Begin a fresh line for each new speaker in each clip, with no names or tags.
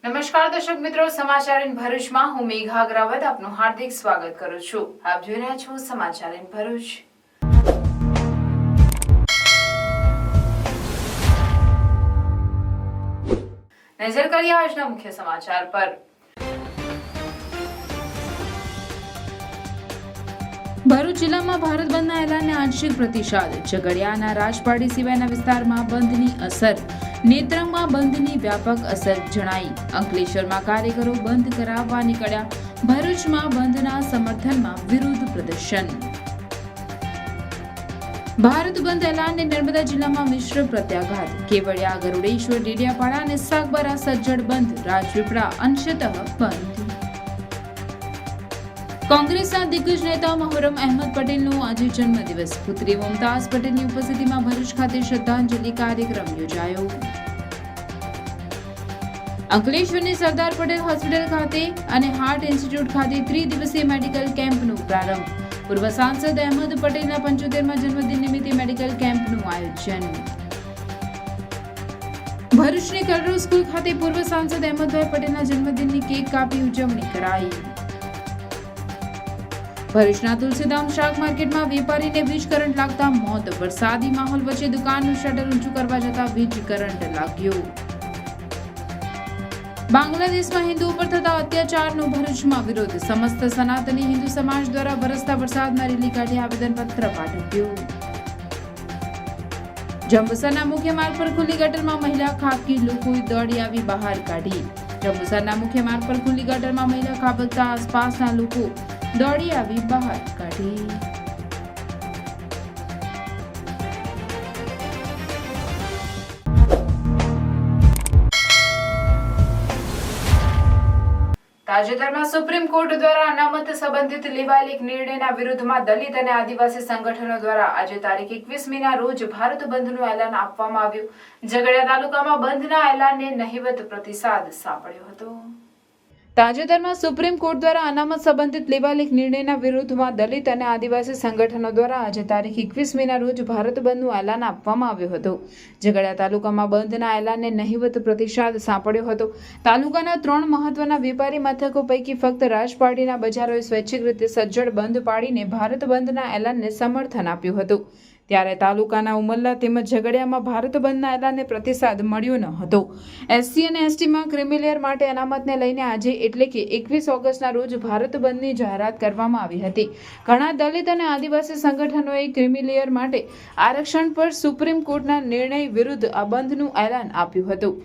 નમસ્કાર દર્શક મિત્રો, સમાચાર ઇન ભરૂચમાં હું મેઘા અગ્રવાલ આપનું હાર્દિક સ્વાગત કરું છું. આપ જોઈ રહ્યા છો સમાચાર ઇન ભરૂચ. નજર કરીએ આજના મુખ્ય સમાચાર પર. ભરૂચ જિલ્લામાં ભારત બંધના એલાનને આંશિક પ્રતિસાદ. ઝઘડિયાના રાજપાડી સિવાયના વિસ્તારમાં બંધની અસર. નેત્રંગમાં બંધની વ્યાપક અસર જણાઈ. અંકલેશ્વરમાં કાર્યકરો બંધ કરાવવા નીકળ્યા. ભરૂચમાં બંધના સમર્થનમાં વિરોધ પ્રદર્શન. ભારત બંધ એલાનને નર્મદા જિલ્લામાં મિશ્ર પ્રત્યાઘાત. કેવડિયા, ગરુડેશ્વર, ડેડિયાપાડા અને સાગબારા સજ્જડ બંધ. રાજપીપળા અંશતઃ બંધ. કોંગ્રેસના દિગ્ગજ નેતા મોહરમ અહેમદ પટેલનો આજે જન્મદિવસ. પુત્રી મુમતાઝ પટેલની ઉપસ્થિતિમાં ભરૂચ ખાતે શ્રદ્ધાંજલિ કાર્યક્રમ યોજાયો. અંકલેશ્વરની સરદાર પટેલ હોસ્પિટલ ખાતે અને હાર્ટ ઇન્સ્ટિટ્યૂટ ખાતે ત્રિદિવસીય મેડિકલ કેમ્પનો પ્રારંભ. પૂર્વ સાંસદ અહેમદ પટેલના 75મા જન્મદિન નિમિત્તે મેડિકલ કેમ્પનું આયોજન. ભરૂચની કલરો સ્કૂલ ખાતે પૂર્વ સાંસદ અહેમદભાઈ પટેલના જન્મદિનની કેક કાપી ઉજવણી કરાઈ. ભરૂચના તુલસીધામ શાક માર્કેટમાં વેપારીને વીજ કરંટ લાગતા મોત. વરસાદી માહોલ વચ્ચે દુકાનનું શટર ઊંચું કરવા જતા વીજ કરંટ લાગ્યો. બાંગ્લાદેશમાં હિન્દુ ઉપર થતા અત્યાચારનો ભરૂચમાં વિરોધ. સમસ્ત સનાતની હિન્દુ સમાજ દ્વારા વરસતા વરસાદમાં રેલી કાઢી આવેદનપત્ર પાઠવ્યું. જંબુસરના મુખ્ય માર્ગ પર ખુલ્લી ગટરમાં મહિલા ખાબકી, લોકોએ દોડી આવી બહાર કાઢી. જંબુસરના મુખ્ય માર્ગ પર ખુલ્લી ગટરમાં મહિલા ખાબકતા આસપાસના લોકો દોડી આવી બહાર કાઢી. તાજેતરમાં સુપ્રીમ કોર્ટ દ્વારા અનામત સંબંધિત લેવાયેલ એક નિર્ણયના વિરુદ્ધમાં દલિત અને આદિવાસી સંગઠનો દ્વારા આજે તારીખ 21 મેના રોજ ભારત બંધનું એલાન આપવામાં આવ્યું. ઝઘડિયા તાલુકામાં બંધના એલાનને નહિવત પ્રતિસાદ સાંપડ્યો હતો. તાજેતરમાં સુપ્રીમ કોર્ટ દ્વારા અનામત સંબંધિત લેવાયેલ એક નિર્ણયના વિરુદ્ધમાં દલિત અને આદિવાસી સંગઠનો દ્વારા આજે તારીખ 21 મેના રોજ ભારત બંધનું એલાન આપવામાં આવ્યું હતું. ઝઘડિયા તાલુકામાં બંધના એલાનને નહિવત પ્રતિસાદ સાંપડ્યો હતો. તાલુકાના 3 મહત્વના વેપારી મથકો પૈકી ફક્ત રાજપાડીના બજારોએ સ્વૈચ્છિક રીતે સજ્જડ બંધ પાડીને ભારત બંધના એલાનને સમર્થન આપ્યું હતું. ત્યારે તાલુકાના ઉમલ્લા તેમજ ઝઘડિયામાં ભારત બંધના એલાનને પ્રતિસાદ મળ્યો ન હતો. એસસી અને એસટીમાં ક્રિમિલેયર માટે અનામતને લઈને આજે એટલે કે 21 ઓગસ્ટના રોજ ભારત બંધની જાહેરાત કરવામાં આવી હતી. ઘણા દલિત અને આદિવાસી સંગઠનોએ ક્રિમિલેયર માટે આરક્ષણ પર સુપ્રીમ કોર્ટના નિર્ણય વિરુદ્ધ આ બંધનું એલાન આપ્યું હતું.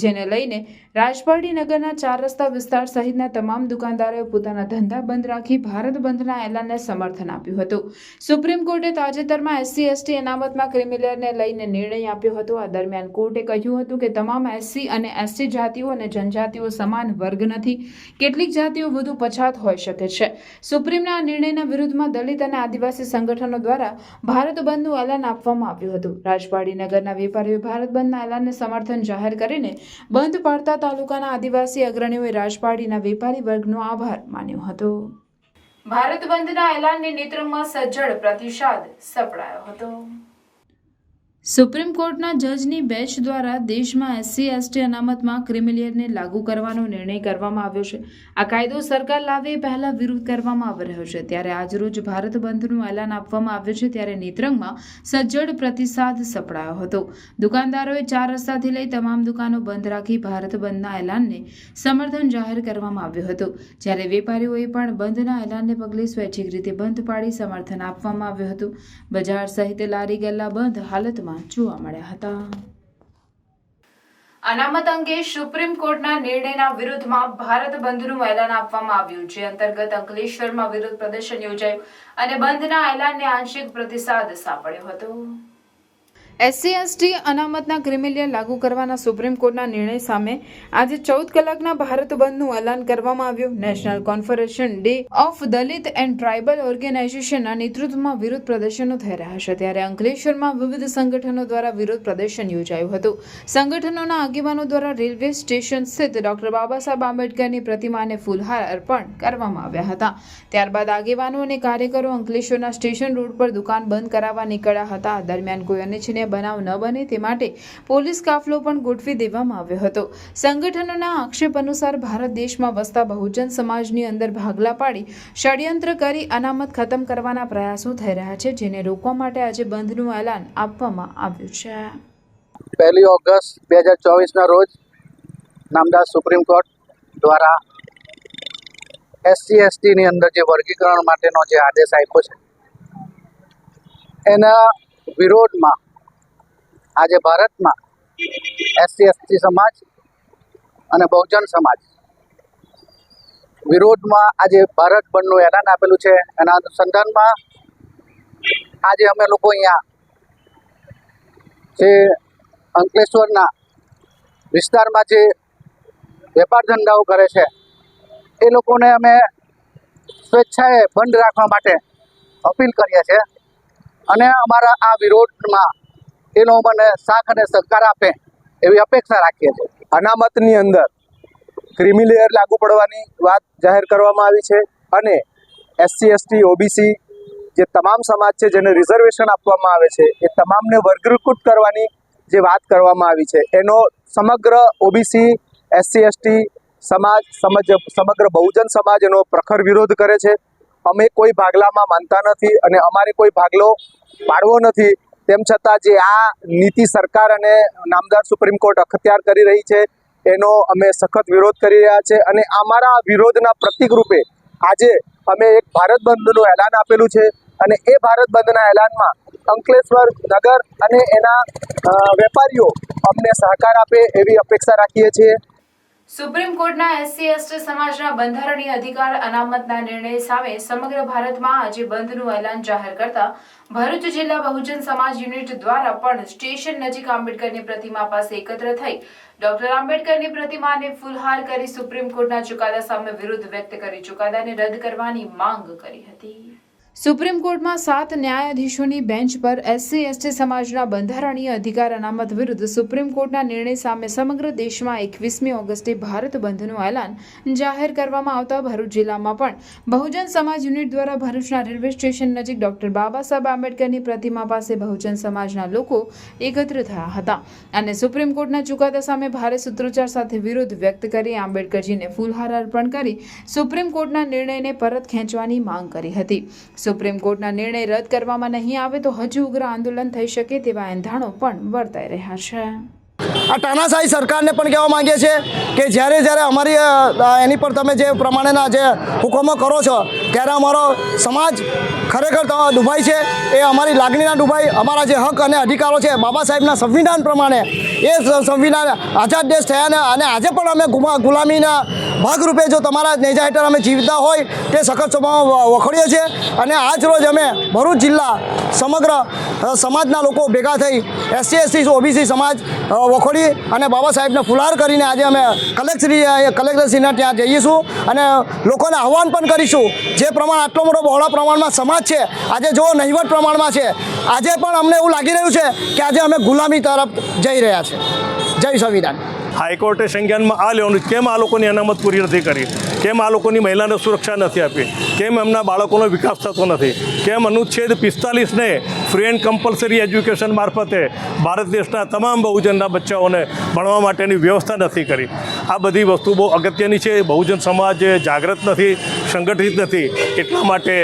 જેને લઈને રાજપાડી નગરના 4 રસ્તા વિસ્તાર સહિતના તમામ દુકાનદારોએ પોતાના ધંધા બંધ રાખી ભારત બંધના એલાનને સમર્થન આપ્યું હતું. સુપ્રીમ કોર્ટે તાજેતરમાં એસસી એસટી અનામતમાં ક્રિમિલેયરને લઈને નિર્ણય આપ્યો હતો. આ દરમિયાન કોર્ટે કહ્યું હતું કે તમામ એસસી અને એસટી જાતિઓ અને જનજાતિઓ સમાન વર્ગ નથી. કેટલીક જાતિઓ વધુ પછાત હોઈ શકે છે. સુપ્રીમના આ નિર્ણયના વિરુદ્ધમાં દલિત અને આદિવાસી સંગઠનો દ્વારા ભારત બંધનું એલાન આપવામાં આવ્યું હતું. રાજપાડી નગરના વેપારીઓએ ભારત બંધના એલાનને સમર્થન જાહેર કરીને બંધ પાડતા તાલુકાના આદિવાસી અગ્રણીઓએ રાજપાડીના વેપારી વર્ગનો આભાર માન્યો હતો. ભારત બંધના એલાનને નેત્રંગમાં સજ્જડ પ્રતિસાદ સપડાયો હતો. સુપ્રીમ કોર્ટના જજની બેન્ચ દ્વારા દેશમાં એસસી એસટી અનામતમાં ક્રિમિલેયરને લાગુ કરવાનો નિર્ણય કરવામાં આવ્યો છે. આ કાયદો સરકાર લાવે પહેલા વિરોધ કરવામાં આવી રહ્યો છે. ત્યારે આજરોજ ભારત બંધનું એલાન આપવામાં આવ્યું છે. ત્યારે નેત્રંગમાં સજ્જડ પ્રતિસાદ સપડાયો હતો. દુકાનદારોએ 4 રસ્તાથી લઈ તમામ દુકાનો બંધ રાખી ભારત બંધના એલાનને સમર્થન જાહેર કરવામાં આવ્યું હતું. જ્યારે વેપારીઓએ પણ બંધના એલાનને પગલે સ્વૈચ્છિક રીતે બંધ પાડી સમર્થન આપવામાં આવ્યું હતું. બજાર સહિત લારી ગલ્લા બંધ હાલતમાં જોવા મળ્યા હતા. અનામત અંગે સુપ્રીમ કોર્ટના નિર્ણયના વિરુદ્ધમાં ભારત બંધનું એલાન આપવામાં આવ્યું. જે અંતર્ગત અંકલેશ્વરમાં વિરોધ પ્રદર્શન યોજાયું અને બંધના એલાનને આંશિક પ્રતિસાદ સાંપડ્યો હતો. એસસી એસટી અનામતના ક્રિમિલેયર લાગુ કરવાના સુપ્રીમ કોર્ટના નિર્ણય સામે આજે 14 કલાકના ભારત બંધનું એલાન કરવામાં આવ્યું. National conference day of Dalit and tribal ઓર્ગેનાઇઝેશનના નેતૃત્વમાં વિરોધ પ્રદર્શનો થઈ રહ્યા છે. ત્યારે અંકલેશ્વરમાં વિવિધ સંગઠનો દ્વારા વિરોધ પ્રદર્શન યોજાયું હતું. સંગઠનોના આગેવાનો દ્વારા રેલવે સ્ટેશન સ્થિત ડોક્ટર બાબા સાહેબ આંબેડકરની પ્રતિમાને ફૂલહાર અર્પણ કરવામાં આવ્યા હતા. ત્યારબાદ આગેવાનો અને કાર્યકરો અંકલેશ્વરના સ્ટેશન રોડ પર દુકાન બંધ કરાવવા નીકળ્યા હતા. દરમિયાન કોઈ અનિચ્છનીય બનાવ ન બને તે માટે પોલીસ કાફલો પણ ગોઠવી દેવામાં આવ્યો હતો। સંગઠનોના આક્ષેપ અનુસાર ભારત દેશમાં વસતા બહુજન સમાજની અંદર ભાગલા પાડી ષડયંત્ર કરી અનામત ખતમ કરવાના પ્રયાસો થઈ રહ્યા છે, જેને રોકવા માટે આજે બંધનું એલાન આપવામાં આવ્યું છે।
1 ઓગસ્ટ 2024 ના રોજ નામદાર સુપ્રીમ કોર્ટ દ્વારા SC/ST ની અંદર જે વર્ગીકરણ માટેનો જે આદેશ આપ્યો છે એના વિરોધમાં આજે ભારતમાં SC/ST સમાજ અને બહુજન સમાજ વિરોધમાં આજે ભારત બંધનું એલાન આપેલું છે। એના અનુસંધાનમાં આજે અમે લોકો અહીંયા જે અંકલેશ્વરના વિસ્તારમાં જે વેપાર ધંધાઓ કરે છે એ લોકોને અમે સ્વેચ્છાએ બંધ રાખવા માટે અપીલ કરીએ છીએ અને અમારા આ વિરોધમાં એ લોકો મને સાથ અને સહકાર આપે એવી અપેક્ષા રાખીએ છીએ।
અનામતની અંદર ક્રિમી લેયર લાગુ પડવાની વાત જાહેર કરવામાં આવી છે અને SC/ST OBC જે તમામ સમાજ છે જેને રિઝર્વેશન આપવામાં આવે છે એ તમામને વર્ગીકૃત કરવાની જે વાત કરવામાં આવી છે એનો સમગ્ર OBC SC/ST સમાજ સમગ્ર બહુજન સમાજ એનો પ્રખર વિરોધ કરે છે। અમે કોઈ ભાગલામાં માનતા નથી અને અમારે કોઈ ભાગલો પાડવો નથી, તેમ છતાં જે આ નીતિ સરકાર અને નામદાર સુપ્રીમ કોર્ટ અખત્યાર કરી રહી છે એનો અમે સખત વિરોધ કરી રહ્યા છે અને અમારા વિરોધના પ્રતીક રૂપે આજે અમે એક ભારત બંધનું એલાન આપેલું છે અને એ ભારત બંધના એલાનમાં અંકલેશ્વર નગર અને એના વેપારીઓ અમને સહકાર આપે એવી અપેક્ષા રાખીએ છીએ।
સુપ્રીમ કોર્ટના SC/ST સમાજના બંધારણીય અધિકાર અનામતના નિર્ણય સામે સમગ્ર ભારતમાં આજે બંધનું એલાન જાહેર કરતા ભરૂચ જિલ્લા બહુજન સમાજ યુનિટ દ્વારા પણ સ્ટેશન નજીક આંબેડકરની પ્રતિમા પાસે એકત્ર થઈ ડોક્ટર આંબેડકરની પ્રતિમાને ફૂલહાર કરી સુપ્રીમ કોર્ટના ચુકાદા સામે વિરોધ વ્યક્ત કરી ચુકાદાને રદ કરવાની માંગ કરી હતી। સુપ્રીમ કોર્ટમાં 7 ન્યાયાધીશોની બેન્ચ પર SC/ST સમાજના બંધારણીય અધિકાર અનામત વિરુદ્ધ સુપ્રીમ કોર્ટના નિર્ણય સામે સમગ્ર દેશમાં 21મી ઓગસ્ટે ભારત બંધનું એલાન જાહેર કરવામાં આવતા ભરૂચ જિલ્લામાં પણ બહુજન સમાજ યુનિટ દ્વારા ભરૂચના રેલવે સ્ટેશન નજીક ડોક્ટર બાબા સાહેબ આંબેડકરની પ્રતિમા પાસે બહુજન સમાજના લોકો એકત્ર થયા હતા અને સુપ્રીમ કોર્ટના ચુકાદા સામે ભારે સૂત્રોચ્ચાર સાથે વિરોધ વ્યક્ત કરી આંબેડકરજીને ફૂલહાર અર્પણ કરી સુપ્રીમ કોર્ટના નિર્ણયને પરત ખેંચવાની માંગ કરી હતી। સુપ્રીમ કોર્ટના નિર્ણય રદ કરવામાં નહીં આવે તો હજુ ઉગ્ર આંદોલન થઈ શકે તેવા એંધાણો પણ વર્તાઈ રહ્યા છે।
આ તાનાશાહી સરકારને પણ કહેવા માંગીએ છીએ કે જ્યારે અમારી એની પર તમે જે પ્રમાણેના જે હુકમો કરો છો ત્યારે અમારો સમાજ ખરેખર ડૂબાય છે। એ અમારી લાગણીના ડૂબાય, અમારા જે હક અને અધિકારો છે બાબા સાહેબના સંવિધાન પ્રમાણે એ સંવિધાન આઝાદ દેશ થયા અને આજે પણ અમે ગુલામીના ભાગરૂપે જો તમારા નેજા હેઠળ અમે જીવતા હોય તે સખત સભામાં વખોડીએ છીએ અને આજ રોજ અમે ભરૂચ જિલ્લા સમગ્ર સમાજના લોકો ભેગા થઈ SC/ST OBC સમાજ વખોડી અને બાબા સાહેબને ફુલહાર કરીને આજે અમે કલેક્ટરશ્રીના ત્યાં જઈશું અને લોકોને આહવાન પણ કરીશું જે પ્રમાણે આટલો મોટો બહોળા પ્રમાણમાં સમાજ છે આજે જો નહિવત પ્રમાણમાં છે આજે પણ અમને એવું લાગી રહ્યું છે કે આજે અમે ગુલામી તરફ જઈ રહ્યા છે। જય સંવિધાન।
હાઈકોર્ટે સંજ્ઞાનમાં આ લેવાનું કેમ આ લોકોની અનામત પૂરી નથી કરી, કેમ આ લોકોની મહિલાને સુરક્ષા નથી આપી, કેમ એમના બાળકોનો વિકાસ થતો નથી, કેમ અનુચ્છેદ 45ને ફ્રી એન્ડ કમ્પલસરી એજ્યુકેશન મારફતે ભારત દેશના તમામ બહુજનના બચ્ચાઓને ભણવા માટેની વ્યવસ્થા નથી કરી। આ બધી વસ્તુ બહુ અગત્યની છે। બહુજન સમાજ જાગૃત નથી, સંગઠિત નથી, એટલા માટે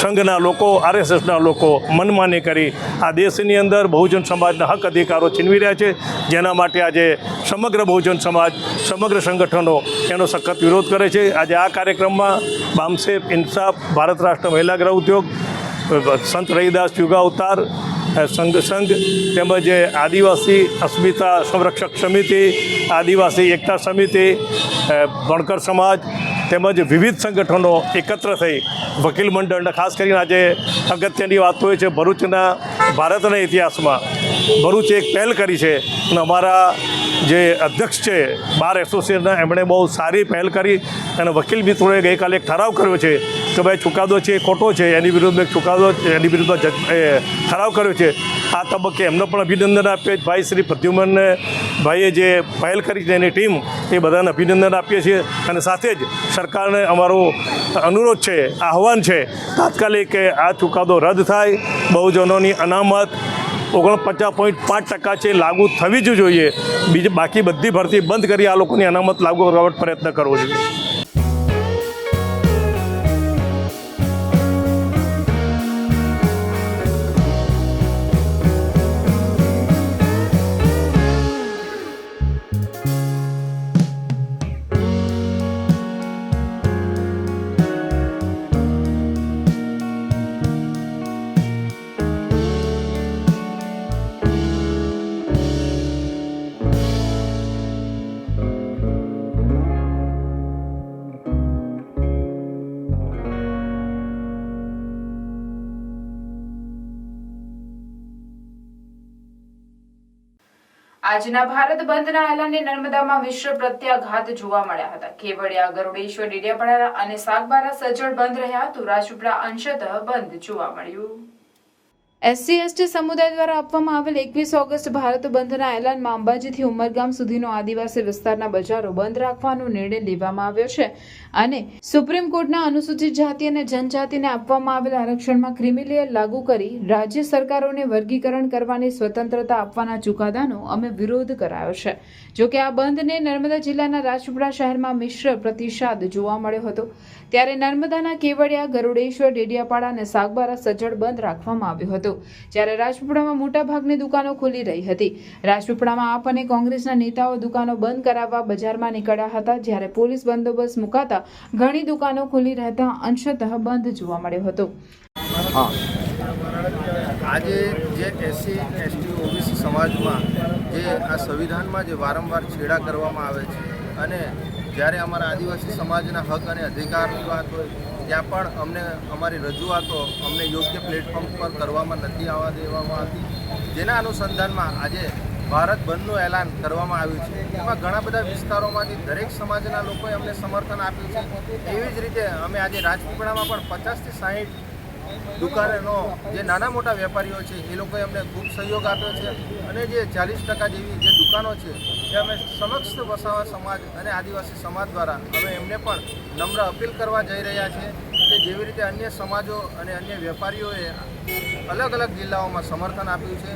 સંઘના લોકો RSSના લોકો મનમાની કરી આ દેશની અંદર બહુજન સમાજના હક અધિકારો છીનવી રહ્યા છે, જેના માટે આજે સમગ્ર બહુજન સમાજ સમગ્ર સંગઠનો એનો સખત વિરોધ કરે છે। આજે આ કાર્યક્રમમાં બામસેફ, ઇન્સાફ, ભારત રાષ્ટ્ર મહિલા ગૃહ ઉદ્યોગ, સંત રહીદાસ યુગા અવતાર સંઘ તેમજ આદિવાસી અસ્મિતા સંરક્ષક સમિતિ, આદિવાસી એકતા સમિતિ, વણકર સમાજ તેમજ વિવિધ સંગઠનો એકત્ર થઈ વકીલ મંડળ ખાસ કરીને આજે અગત્યની વાત હોય છે ભરૂચના ભારતના ઇતિહાસમાં ભરૂચ એક પહેલ કરી છે અને અમારા જે અધ્યક્ષ છે બાર એસોસિએશનના એમણે બહુ સારી પહેલ કરી અને વકીલ મિત્રોએ ગઈકાલે એક ઠરાવ કર્યો છે કે ભાઈ ચુકાદો છે એ ખોટો છે, એની વિરુદ્ધમાં ઠરાવ કર્યો છે। આ તબક્કે એમને પણ અભિનંદન આપીએ। ભાઈ શ્રી પ્રદ્યુમન ભાઈએ જે પહેલ કરી છે એની ટીમ એ બધાને અભિનંદન આપીએ છીએ અને સાથે જ સરકારને અમારો અનુરોધ છે, આહવાન છે તાત્કાલિક કે આ ચુકાદો રદ થાય, બહુજનોની અનામત 49.5% છે લાગુ થવી જ જોઈએ. બાકી બધી ભરતી બંધ કરી આ લોકોની અનામત લાગુ કરવા પ્રયત્ન કરવો જોઈએ.
આજના ભારત બંધના એલાનને નર્મદામાં મિશ્ર પ્રત્યાઘાત જોવા મળ્યા હતા. કેવડિયા, ગરુડેશ્વર, ડેડિયાપાડા અને સાગબારા સજ્જડ બંધ રહ્યા તો રાજપીપળા અંશતઃ બંધ જોવા મળ્યું. SC/ST સમુદાય દ્વારા આપવામાં આવેલ 21 ઓગસ્ટ ભારત બંધના એલાનમાં અંબાજીથી ઉમરગામ સુધીનો આદિવાસી વિસ્તારના બજારો બંધ રાખવાનો નિર્ણય લેવામાં આવ્યો છે અને સુપ્રીમ કોર્ટના અનુસૂચિત જાતિ અને જનજાતિને આપવામાં આવેલ આરક્ષણમાં ક્રિમી લેયર લાગુ કરી રાજ્ય સરકારોને વર્ગીકરણ કરવાની સ્વતંત્રતા આપવાના ચુકાદાનો અમે વિરોધ કરાયો છે. જોકે આ બંધને નર્મદા જિલ્લાના રાજપીપળા શહેરમાં મિશ્ર પ્રતિસાદ જોવા મળ્યો હતો. ત્યારે નર્મદાના કેવડિયા, ગરુડેશ્વર, ડેડિયાપાડા અને સાગબારા સજ્જડ બંધ રાખવામાં આવ્યો હતો. જ્યારે રાજપીપળામાં મોટા ભાગની દુકાનો ખુલ્લી રહી હતી. રાજપીપળામાં આપ અને કોંગ્રેસના નેતાઓ દુકાનો બંધ કરાવવા બજારમાં નીકળ્યા હતા. જ્યારે પોલીસ બંદોબસ્ત મુકાતા ઘણી દુકાનો ખુલ્લી રહેતા અંશતઃ બંધ જોવા મળ્યો હતો.
આજે જે SC/ST OBC સમાજમાં જે આ સંવિધાનમાં જે વારંવાર છેડા કરવામાં આવે છે અને જ્યારે અમારા આદિવાસી સમાજના હક અને અધિકારની વાત હોય ત્યાં પણ અમને અમારી રજૂઆતો અમને યોગ્ય પ્લેટફોર્મ પર કરવામાં નથી આવવા દેવામાં આવતી. જેના અનુસંધાનમાં આજે ભારત બંધનું એલાન કરવામાં આવ્યું છે. એમાં ઘણા બધા વિસ્તારોમાંથી દરેક સમાજના લોકોએ અમને સમર્થન આપ્યું છે. એવી જ રીતે અમે આજે રાજપીપળામાં પણ 50 થી 60 દુકાનનો જે નાના મોટા વેપારીઓ છે એ લોકોએ અમને ખૂબ સહયોગ આપ્યો છે અને જે 40% જેવી જે દુકાનો છે એ અમે સમક્ષ વસાવા સમાજ અને આદિવાસી સમાજ દ્વારા અમે એમને પણ નમ્ર અપીલ કરવા જઈ રહ્યા છે કે જેવી રીતે અન્ય સમાજો અને અન્ય વેપારીઓએ અલગ અલગ જિલ્લાઓમાં સમર્થન આપ્યું છે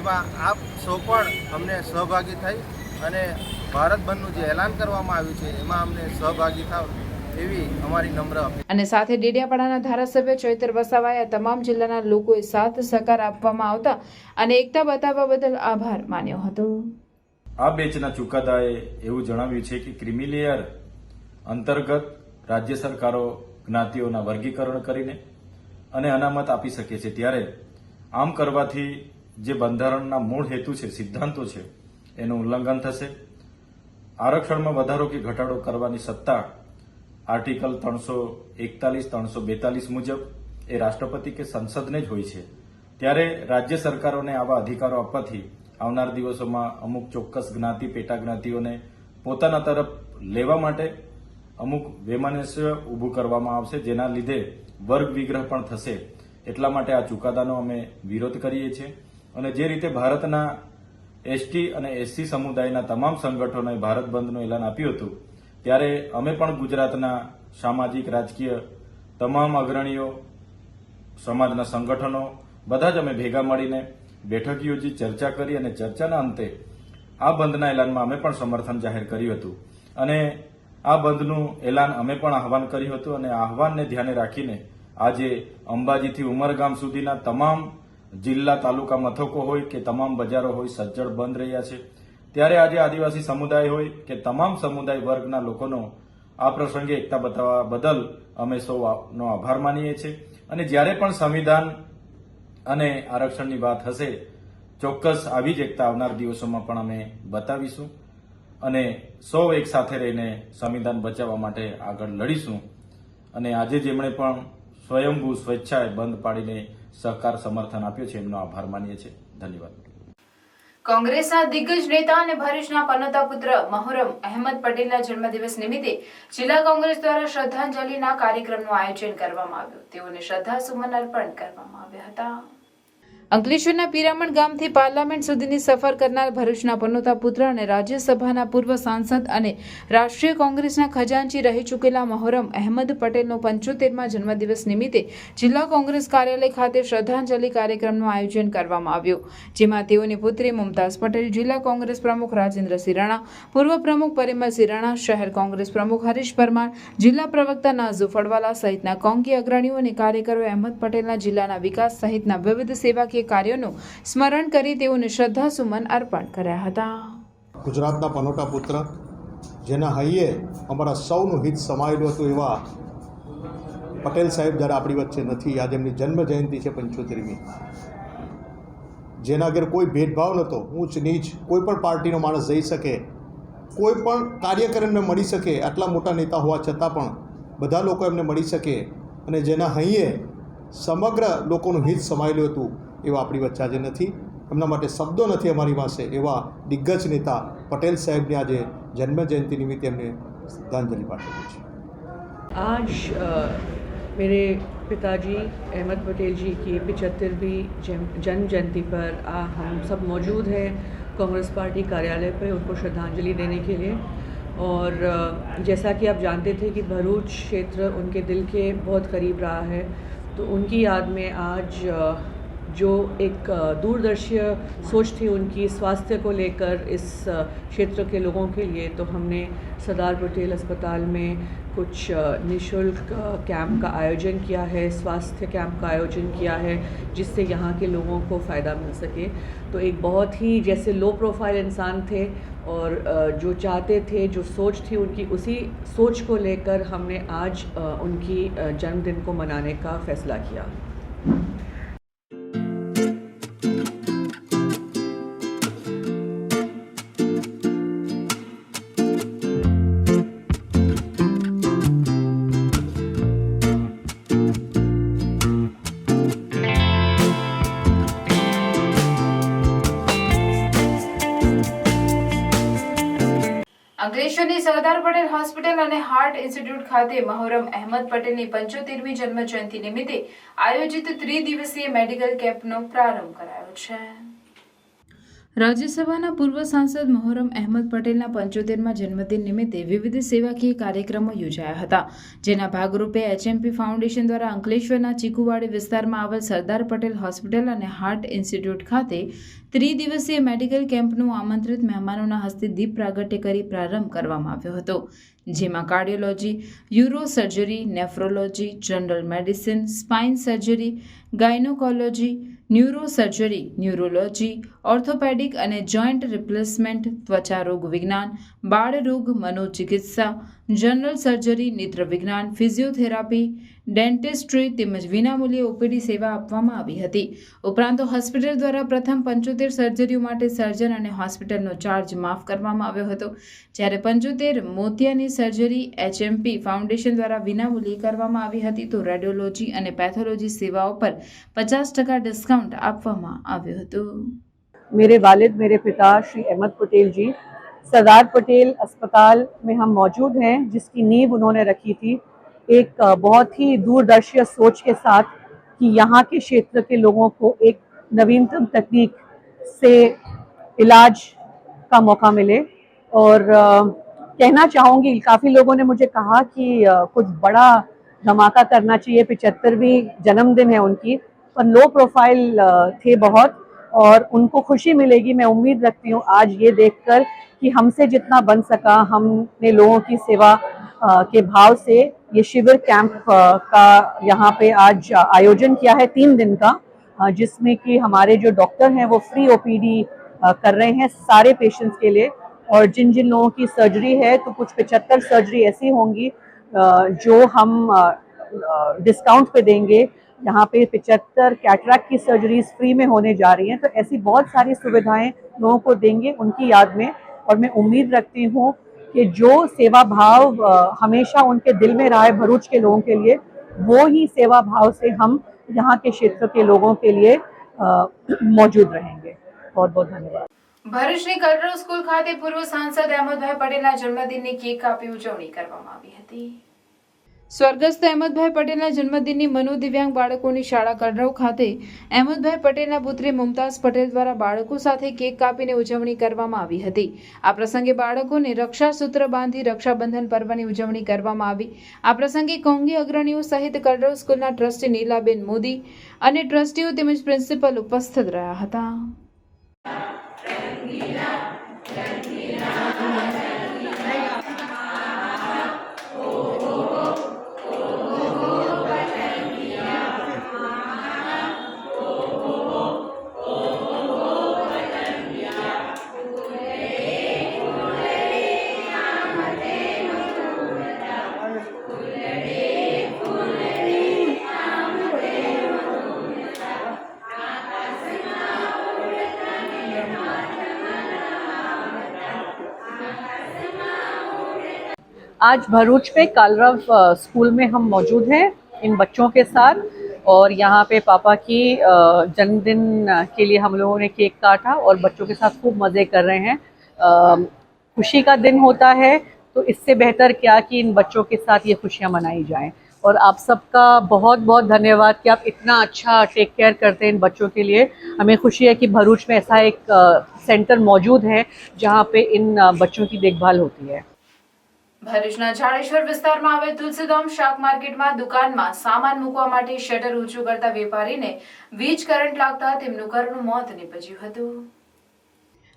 એમાં આપ સૌ પણ અમને સહભાગી થઈ અને ભારત બંધનું જે એલાન કરવામાં આવ્યું છે એમાં અમને સહભાગી થાવ એવી અમારી નમ્ર અપીલ.
અને સાથે ડેડિયાપાડાના ધારાસભ્ય ચૈતર વસાવાએ તમામ જિલ્લાના લોકોએ સાથ સહકાર આપવામાં આવતા અને એકતા બતાવવા બદલ આભાર માન્યો હતો.
આ બેચના ચુકાદાએ એવું જણાવ્યું છે કે ક્રિમી લેયર અંતર્ગત રાજ્ય સરકારો જ્ઞાતિઓના વર્ગીકરણ કરીને અને અનામત આપી શકે છે. ત્યારે આમ કરવાથી જે બંધારણના મૂળ હેતુ છે, સિદ્ધાંતો છે, એનું ઉલ્લંઘન થશે. આરક્ષણમાં વધારો કે ઘટાડો કરવાની સત્તા આર્ટિકલ 341, 342 મુજબ એ રાષ્ટ્રપતિ કે સંસદને જ હોય છે. ત્યારે રાજ્ય સરકારોને આવા અધિકારો આપવાથી આવનાર દિવસોમાં અમુક ચોક્કસ જ્ઞાતિ, પેટા જ્ઞાતિઓને પોતાના તરફ લેવા માટે અમુક વૈમનસ્ય ઊભું કરવામાં આવશે, જેના લીધે વર્ગ વિગ્રહ પણ થશે. એટલા માટે આ ચુકાદાનો અમે વિરોધ કરીએ છીએ. અને જે રીતે ભારતના ST અને SC સમુદાયના તમામ સંગઠનોએ ભારત બંધનું એલાન આપ્યું હતું, ત્યારે અમે પણ ગુજરાતના સામાજિક, રાજકીય તમામ અગ્રણીઓ, સમાજના સંગઠનો બધા જ અમે ભેગા મળીને બેઠક યોજી, ચર્ચા કરી અને ચર્ચાના અંતે આ બંધના એલાનમાં અમે પણ સમર્થન જાહેર કર્યું હતું. અને આ બંધનું એલાન અમે પણ આહવાન કર્યું હતું અને આહવાનને ધ્યાને રાખીને આજે અંબાજીથી ઉમરગામ સુધીના તમામ જિલ્લા, તાલુકા મથકો હોય કે તમામ બજારો હોય સજ્જડ બંધ રહ્યા છે. ત્યારે આજે આદિવાસી સમુદાય હોય કે તમામ સમુદાય વર્ગના લોકોનો આ પ્રસંગે એકતા બતાવવા બદલ અમે સૌનો આભાર માનીએ છીએ. અને જ્યારે પણ સંવિધાન અને આરક્ષણની વાત હશે, ચોક્કસ આવી જ એકતા આવનાર દિવસોમાં પણ અમે બતાવીશું અને સૌ એક સાથે રહીને સંવિધાન બચાવવા માટે આગળ લડીશું. અને આજે જેમણે પણ સ્વયંભૂ સ્વેચ્છાએ બંધ પાડીને સહકાર, સમર્થન આપ્યો છે એમનો આભાર માનીએ છીએ. ધન્યવાદ.
કોંગ્રેસના દિગ્ગજ નેતા અને ભરૂચના પનોતા પુત્ર મહોરમ અહેમદ પટેલના જન્મદિવસ નિમિત્તે જિલ્લા કોંગ્રેસ દ્વારા શ્રદ્ધાંજલિના કાર્યક્રમનું આયોજન કરવામાં આવ્યું. તેઓને શ્રદ્ધાસુમન અર્પણ કરવામાં આવ્યા હતા. અંકલેશ્વરના પિરામણ ગામથી પાર્લામેન્ટ સુધીની સફર કરનાર ભરૂચના પનોતા પુત્ર અને રાજ્યસભાના પૂર્વ સાંસદ અને રાષ્ટ્રીય કોંગ્રેસના ખજાનચી રહી ચૂકેલા મોહરમ અહેમદ પટેલનો 75મા જન્મદિવસ નિમિત્તે જિલ્લા કોંગ્રેસ કાર્યાલય ખાતે શ્રદ્ધાંજલિ કાર્યક્રમનું આયોજન કરવામાં આવ્યું, જેમાં તેઓની પુત્રી મુમતાઝ પટેલ, જિલ્લા કોંગ્રેસ પ્રમુખ રાજેન્દ્રસિંહ રાણા, પૂર્વ પ્રમુખ પરિમલસિંહ રાણા, શહેર કોંગ્રેસ પ્રમુખ હરીશ પરમાર, જિલ્લા પ્રવક્તા નાઝુ ફળવાલા સહિતના કોંગી અગ્રણીઓ અને કાર્યકરોએ અહેમદ પટેલના જિલ્લાના વિકાસ સહિતના વિવિધ સેવાકીય કાર્યોનું સ્મરણ કરી તેઓને શ્રદ્ધાસુમન અર્પણ કર્યા હતા.
ગુજરાતના પનોતા પુત્ર જેના હૈયે અમારા સૌનું હિત સમાયેલું હતું એવા પટેલ સાહેબ જ્યારે આપણી વચ્ચે નથી. આજે એમની જન્મ જયંતિ છે 75મી. જેના આગળ કોઈ ભેદભાવ નહોતો, ઊંચ નીચ, કોઈ પણ પાર્ટીનો માણસ જઈ શકે, કોઈ પણ કાર્યકર એમને મળી શકે, આટલા મોટા નેતા હોવા છતાં પણ બધા લોકો એમને મળી શકે અને જેના હૈયે સમગ્ર લોકોનું હિત સમાયેલું હતું એવા આપણી વચ્ચે આજે નથી. એમના માટે શબ્દો નથી અમારી પાસે. એવા દિગ્ગજ નેતા પટેલ સાહેબની આજે જન્મજયંતિ નિમિત્તે એમને શ્રદ્ધાંજલિ પાઠવી છે.
आज मेरे पिताजी अहमद पटेल जी की 75वीं जन्म जयंती पर हम सब मौजूद हैं कांग्रेस पार्टी कार्यालय पर उनको श्रद्धांजलि देने के लिए. और जैसा कि आप जानते थे कि भरूच क्षेत्र उनके दिल के बहुत करीब रहा है, तो उनकी याद में आज जो एक दूरदर्शी सोच थी उनकी स्वास्थ्य को लेकर इस क्षेत्र के लोगों के लिए, तो हमने सरदार पटेल अस्पताल में कुछ निःशुल्क कैंप का आयोजन किया है, स्वास्थ्य कैंप का आयोजन किया है, जिससे यहाँ के लोगों को फ़ायदा मिल सके. तो एक बहुत ही जैसे लो प्रोफाइल इंसान थे और जो चाहते थे, जो सोच थी उनकी, उसी सोच को लेकर हमने आज उनकी जन्मदिन को मनाने का फ़ैसला किया.
અંકલેશ્વરની સરદાર પટેલ હોસ્પિટલ અને હાર્ટ ઇન્સ્ટિટ્યૂટ ખાતે મોહરમ અહેમદ પટેલની 75મી જન્મ જયંતિ નિમિત્તે આયોજિત ત્રિદિવસીય મેડિકલ કેમ્પનો પ્રારંભ કરાયો છે. રાજ્યસભાના પૂર્વ સાંસદ મોહરમ અહેમદ પટેલના 75મા જન્મદિન નિમિત્તે વિવિધ સેવાકીય કાર્યક્રમો યોજાયા હતા, જેના ભાગરૂપે HMP ફાઉન્ડેશન દ્વારા અંકલેશ્વરના ચીકુવાડી વિસ્તારમાં આવેલ સરદાર પટેલ હોસ્પિટલ અને હાર્ટ ઇન્સ્ટિટ્યૂટ ખાતે ત્રિદિવસીય મેડિકલ કેમ્પનું આમંત્રિત મહેમાનોના હસ્તે દીપ પ્રાગટ્ય કરી પ્રારંભ કરવામાં આવ્યો હતો, જેમાં cardiology, uro surgery, nephrology, general medicine, spine surgery, gynaecology, neuro surgery, neurology, orthopaedic અને જોઇન્ટ રિપ્લેસમેન્ટ, ત્વચા રોગ વિજ્ઞાન, બાળ રોગ, મનોચિકિત્સા, જનરલ સર્જરી, નેત્ર વિજ્ઞાન, ફિઝિયોથેરાપી, ડેન્ટિસ્ટ્રી તેમજ વિનામૂલ્યે OPD સેવા આપવામાં આવી હતી. ઉપરાંત હોસ્પિટલ દ્વારા પ્રથમ 75 સર્જરીઓ માટે સર્જન અને હોસ્પિટલનો ચાર્જ માફ કરવામાં આવ્યો હતો, જ્યારે 75 મોતિયાની સર્જરી HMP ફાઉન્ડેશન દ્વારા વિનામૂલ્યે કરવામાં આવી હતી, તો રેડિયોલોજી અને પેથોલોજી સેવાઓ પર 50% ડિસ્કાઉન્ટ આપવામાં આવ્યું હતું.
मेरे वालिद, मेरे पिता श्री अहमद पटेल जी सरदार पटेल अस्पताल में हम मौजूद हैं, जिसकी नींव उन्होंने रखी थी एक बहुत ही दूरदर्शी सोच के साथ कि यहाँ के क्षेत्र के लोगों को एक नवीनतम तकनीक से इलाज का मौका मिले. और कहना चाहूँगी, काफ़ी लोगों ने मुझे कहा कि कुछ बड़ा धमाका करना चाहिए, 75वीं जन्मदिन है उनकी, पर लो प्रोफाइल थे बहुत और उनको खुशी मिलेगी. मैं उम्मीद रखती हूँ आज ये देखकर कि हमसे जितना बन सका हमने लोगों की सेवा के भाव से ये शिविर कैंप का यहाँ पे आज आयोजन किया है 3 दिन का, जिसमें कि हमारे जो डॉक्टर हैं वो फ्री OPD कर रहे हैं सारे पेशेंट्स के लिए. और जिन जिन लोगों की सर्जरी है, तो कुछ 75 सर्जरी ऐसी होंगी जो हम डिस्काउंट पे देंगे. यहाँ पे 75 कैटरैक्ट की सर्जरीज फ्री में होने जा रही हैं, तो ऐसी बहुत सारी सुविधाएं लोगों को देंगे उनकी याद में. और मैं उम्मीद रखती हूँ कि जो सेवा भाव हमेशा उनके दिल में रहा है भरूच के लोगों के लिए, वो ही सेवा भाव से हम यहाँ के क्षेत्र के लोगों के लिए मौजूद रहेंगे. बहुत बहुत धन्यवाद.
ભરૂચની કલરવ સ્કૂલ ખાતે પૂર્વ સાંસદ અહેમદભાઈ પટેલના જન્મદિનની કેક કાપી ઉજવણી કરવામાં આવી હતી. સ્વર્ગસ્થ અહેમદભાઈ પટેલના જન્મદિનની મનોદિવ્યાંગ બાળકોની શાળા કલરવ ખાતે અહેમદભાઈ પટેલના પુત્રી મુમતાઝ પટેલ દ્વારા બાળકો સાથે કેક કાપીને ઉજવણી કરવામાં આવી હતી. આ પ્રસંગે બાળકોને રક્ષાસૂત્ર બાંધી રક્ષાબંધન પર્વની ઉજવણી કરવામાં આવી. આ પ્રસંગે કોંગી અગ્રણીઓ સહિત કલરવ સ્કૂલના ટ્રસ્ટી નીલાબેન મોદી અને ટ્રસ્ટીઓ તેમજ પ્રિન્સિપલ ઉપસ્થિત રહ્યા હતા.
आज भरूच में कालरव स्कूल में हम मौजूद हैं इन बच्चों के साथ और यहाँ पे पापा की जन्मदिन के लिए हम लोगों ने केक काटा और बच्चों के साथ खूब मज़े कर रहे हैं. खुशी का दिन होता है तो इससे बेहतर क्या कि इन बच्चों के साथ ये खुशियाँ मनाई जाएं. और आप सबका बहुत बहुत धन्यवाद कि आप इतना अच्छा टेक केयर करते हैं इन बच्चों के लिए. हमें खुशी है कि भरूच में ऐसा एक सेंटर मौजूद है जहाँ पे इन बच्चों की देखभाल होती है.
ભરૂચના જાડેશ્વર વિસ્તારમાં આવેલ તુલસીધામ શાક માર્કેટમાં દુકાનમાં સામાન મૂકવા માટે શટર ઊંચું કરતા વેપારીને વીજ કરંટ લાગતા તેમનું કરુણ મોત નીપજ્યું હતું.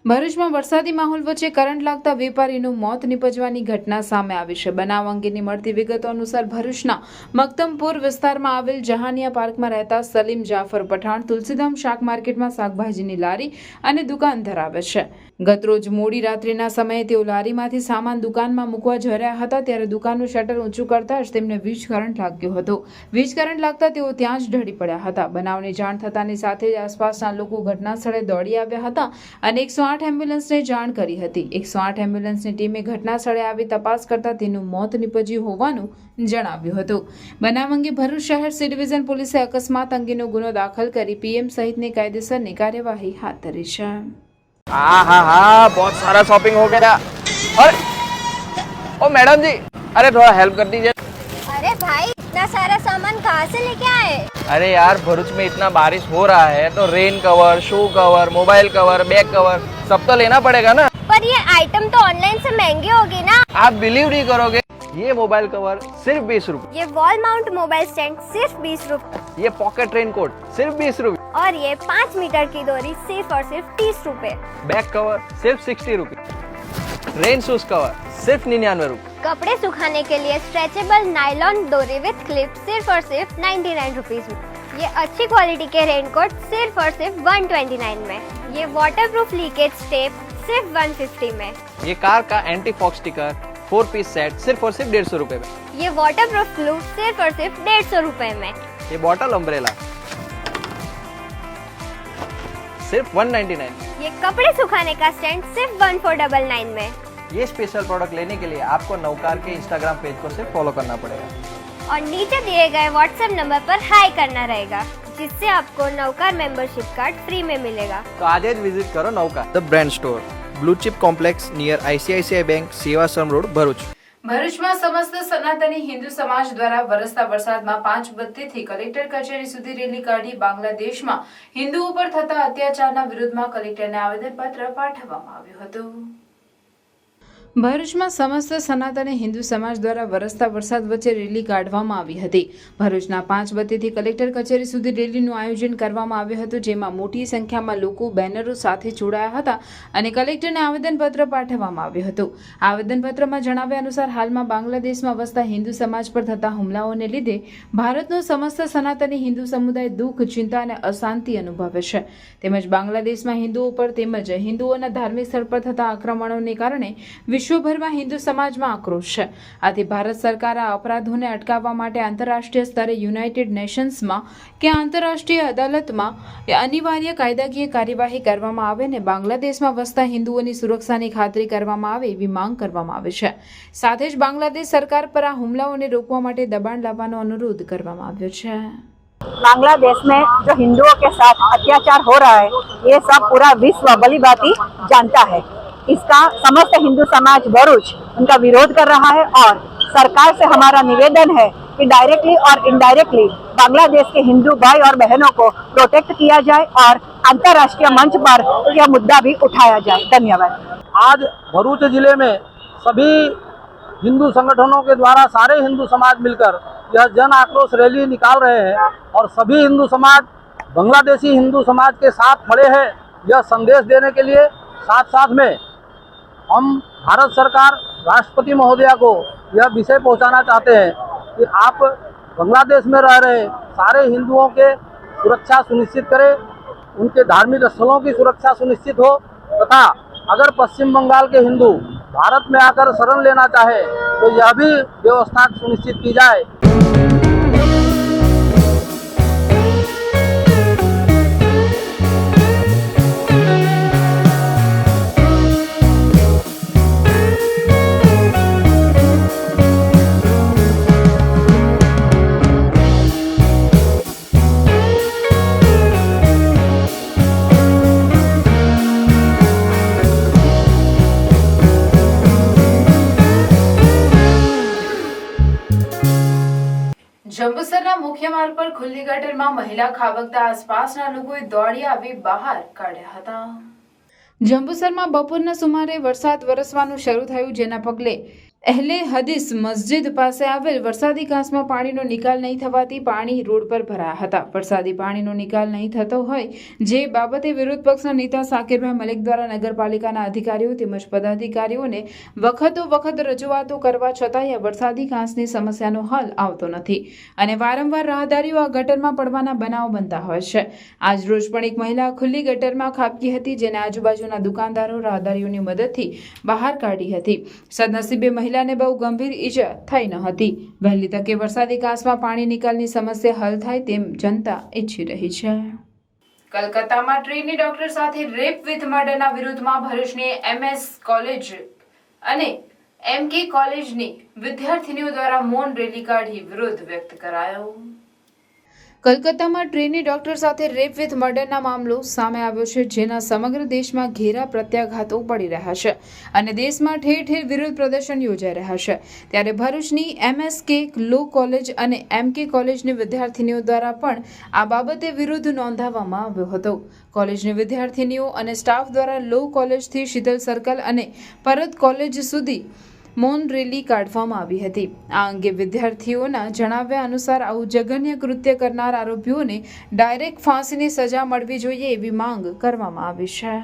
ભરૂચમાં વરસાદી માહોલ વચ્ચે કરંટ લાગતા વેપારીનું મોત નીપજવાની ઘટના સામે આવી છે. બનાવ અંગેની મળતી વિગતો અનુસાર ભરૂચના મક્તમપુર વિસ્તારમાં આવેલ જહાનિયા પાર્કમાં રહેતા સલીમ જાફર પઠાણ તુલસીધામ શાક માર્કેટમાં શાકભાજીની લારી અને દુકાન ધરાવે છે. ગતરોજ મોડી રાત્રિના સમયે તેઓ લારીમાંથી સામાન દુકાનમાં મૂકવા જઈ રહ્યા હતા ત્યારે દુકાનનું શટર ઊંચું કરતા જ તેમને વીજ કરંટ લાગ્યો હતો. વીજ કરંટ લાગતા તેઓ ત્યાં જ ઢળી પડ્યા હતા. બનાવની જાણ થતાની સાથે જ આસપાસના લોકો ઘટના સ્થળે દોડી આવ્યા હતા અને 108 એમ્બ્યુલન્સને જાણ કરી હતી. 108 એમ્બ્યુલન્સની ટીમે ઘટના સ્થળે આવી તપાસ કરતા તેનું મોત નીપજ્યું હોવાનું જણાવ્યું હતું. બનાવ અંગે ભરૂચ શહેર સી ડિવિઝન પોલીસે અકસ્માત અંગેનો ગુનો દાખલ કરી પીએમ સહિતની કાયદેસરની કાર્યવાહી હાથ ધરી છે.
हाँ हाँ हाँ बहुत सारा शॉपिंग हो गया. अरे ओ मैडम जी, अरे थोड़ा हेल्प कर दीजिए.
अरे भाई इतना सारा सामान कहाँ से लेके आए?
अरे यार भरूच में इतना बारिश हो रहा है तो rain cover, shoe cover, mobile cover, bag cover सब तो लेना पड़ेगा ना.
पर ये आइटम तो ऑनलाइन से महंगे होंगे ना.
आप बिलीव नहीं करोगे, ये मोबाइल कवर सिर्फ 20 रुपए.
ये वॉल माउंट मोबाइल स्टैंड सिर्फ 20 रुपए.
ये पॉकेट रेनकोट सिर्फ 20 रुपए.
और ये 5 मीटर की डोरी सिर्फ और सिर्फ 30 रुपए.
बैग कवर सिर्फ 60 रुपए. रेन शूज कवर सिर्फ 99 रुपए.
कपड़े सुखाने के लिए स्ट्रेचेबल नायलॉन डोरी विद क्लिप सिर्फ और सिर्फ 99 रुपीज में. ये अच्छी क्वालिटी के रेनकोट सिर्फ और सिर्फ 129 में. ये वाटरप्रूफ लीकेज टेप सिर्फ 150 में.
ये कार का anti fog sticker 4 piece set सिर्फ और सिर्फ 150 रुपए में.
ये वाटरप्रूफ ग्लू सिर्फ और सिर्फ 150 रुपए में.
ये बॉटल अम्ब्रेला सिर्फ 199.
ये कपड़े सुखाने का स्टैंड सिर्फ 1499 में.
ये स्पेशल प्रोडक्ट लेने के लिए आपको नवकार के इंस्टाग्राम पेज को सिर्फ फॉलो करना पड़ेगा
और नीचे दिए गए व्हाट्सएप नंबर पर हाई करना रहेगा जिससे आपको नवकार मेंबरशिप कार्ड फ्री में मिलेगा.
तो आज ही विजिट करो Navkar the brand store, blue chip complex near ICICI bank, Sevashram road, Bharuch.
ભરૂચમાં સમસ્ત સનાતની હિન્દુ સમાજ દ્વારા વરસતા વરસાદમાં 5 બત્તીથી કલેક્ટર કચેરી સુધી રેલી કાઢી બાંગ્લાદેશમાં હિન્દુઓ પર થતા અત્યાચારના વિરુદ્ધમાં કલેક્ટરને આવેદનપત્ર પાઠવવામાં આવ્યું હતું. ભરૂચમાં સમસ્ત સનાતની હિન્દુ સમાજ દ્વારા વરસતા વરસાદ વચ્ચે રેલી કાઢવામાં આવી હતી. ભરૂચના 5 બત્તીથી કલેક્ટર કચેરી સુધી રેલીનું આયોજન કરવામાં આવ્યું હતું જેમાં મોટી સંખ્યામાં લોકો બેનરો સાથે જોડાયા હતા અને કલેક્ટરને આવેદનપત્ર પાઠવવામાં આવ્યું હતું. આવેદનપત્રમાં જણાવ્યા અનુસાર હાલમાં બાંગ્લાદેશમાં વસતા હિન્દુ સમાજ પર થતા હુમલાઓને લીધે ભારતનો સમસ્ત સનાતની હિન્દુ સમુદાય દુઃખ, ચિંતા અને અશાંતિ અનુભવે છે. તેમજ બાંગ્લાદેશમાં હિન્દુઓ પર તેમજ હિન્દુઓના ધાર્મિક સ્થળ પર થતા આક્રમણોને કારણે વિશ્વભરમાં હિન્દુ સમાજમાં આક્રોશ છે. આથી ભારત સરકાર આ અપરાધોને અટકાવવા માટે આંતરરાષ્ટ્રીય સ્તરે યુનાઇટેડ નેશન્સમાં કે આંતરરાષ્ટ્રીય અદાલતમાં અનિવાર્ય કાયદાકીય કાર્યવાહી કરવામાં આવે અને બાંગ્લાદેશમાં વસતા હિન્દુઓની સુરક્ષાની ખાતરી કરવામાં આવે એવી માંગ કરવામાં આવી છે. સાથે જ બાંગ્લાદેશ સરકાર પર આ હુમલાઓને રોકવા માટે દબાણ લાવવાનો અનુરોધ કરવામાં આવ્યો છે.
बांग्लादेश में जो हिंदुओं के साथ अत्याचार हो रहा है ये सब पूरा विश्व भली भांति जानता है. इसका समस्त हिंदू समाज भरूच उनका विरोध कर रहा है और सरकार से हमारा निवेदन है कि डायरेक्टली और इनडायरेक्टली बांग्लादेश के हिंदू भाई और बहनों को प्रोटेक्ट किया जाए और अंतर्राष्ट्रीय मंच पर यह मुद्दा भी उठाया जाए। धन्यवाद।
आज भरूच जिले में सभी हिंदू संगठनों के द्वारा सारे हिंदू समाज मिलकर यह जन आक्रोश रैली निकाल रहे हैं और सभी हिंदू समाज बांग्लादेशी हिंदू समाज के साथ खड़े हैं। यह संदेश देने के लिए साथ साथ में हम भारत सरकार राष्ट्रपति महोदया को यह विषय पहुंचाना चाहते हैं कि आप बांग्लादेश में रह रहे सारे हिंदुओं के सुरक्षा सुनिश्चित करें, उनके धार्मिक स्थलों की सुरक्षा सुनिश्चित हो तथा अगर पश्चिम बंगाल के हिंदू भारत में आकर शरण लेना चाहे तो यह भी व्यवस्था सुनिश्चित की जाए।
જંબુસરના મુખ્ય માર્ગ પર ખુલ્લી ગટરમાં મહિલા ખાબકતા આસપાસના લોકોએ દોડી આવી બહાર કાઢ્યા હતા। જંબુસરમાં બપોરના સુમારે વરસાદ વરસવાનું શરૂ થયું, જેના પગલે અહેલે હદીસ મસ્જિદ પાસે આવેલ વરસાદી કાંસમાં પાણીનો નિકાલ નહીં થવાથી પાણી રોડ પર ભરાયા હતા। વરસાદી પાણીનો નિકાલ નહીં થતો હોય જે બાબતે વિરોધ પક્ષના નેતા સાકિરભાઈ મલિક દ્વારા નગરપાલિકાના અધિકારીઓ તેમજ પદાધિકારીઓને વખત રજૂઆતો કરવા છતાંય વરસાદી કાંસની સમસ્યાનો હલ આવતો નથી અને વારંવાર રાહદારીઓ આ ગટરમાં પડવાના બનાવો બનતા હોય છે। આજ રોજ પણ એક મહિલા ખુલ્લી ગટરમાં ખાબકી હતી, જેને આજુબાજુના દુકાનદારો રાહદારીઓની મદદથી બહાર કાઢી હતી। સદનસીબે મહિલાને બહુ ગંભીર ઈજા થઈ ન હતી। વહેલી તકે વરસાદી કાંસમાં પાણી નિકાલની સમસ્યા હલ થાય તેમ જનતા ઈચ્છી રહી છે। કલકત્તામાં ટ્રેની ડોક્ટર સાથે રેપ વિથ મર્ડરના વિરુદ્ધમાં ભરૂચની MS કોલેજ અને MK કોલેજની વિદ્યાર્થીનીઓ દ્વારા મૌન રેલી કાઢી વિરોધ વ્યક્ત કરાયો। કલકત્તામાં ટ્રેની ડોક્ટર સાથે રેપ વિથ મર્ડરના મામલો સામે આવ્યો છે, જેના સમગ્ર દેશમાં ઘેરા પ્રત્યાઘાતો પડી રહ્યા છે અને દેશમાં ઠેર ઠેર વિરોધ પ્રદર્શન યોજાઈ રહ્યા છે। ત્યારે ભરૂચની MSK લો કોલેજ અને MK કોલેજની વિદ્યાર્થીનીઓ દ્વારા પણ આ બાબતે વિરોધ નોંધાવવામાં આવ્યો હતો। કોલેજની વિદ્યાર્થીનીઓ અને સ્ટાફ દ્વારા લો કોલેજથી શીતલ સર્કલ અને પરત કોલેજ સુધી મૌન રેલી કાઢવામાં આવી હતી। આ અંગે વિદ્યાર્થીઓના જણાવ્યા અનુસાર આવું જઘન્ય કૃત્ય કરનાર આરોપીઓને ડાયરેક્ટ फांसीની સજા મળવી જોઈએ એવી માંગ કરવામાં આવી છે।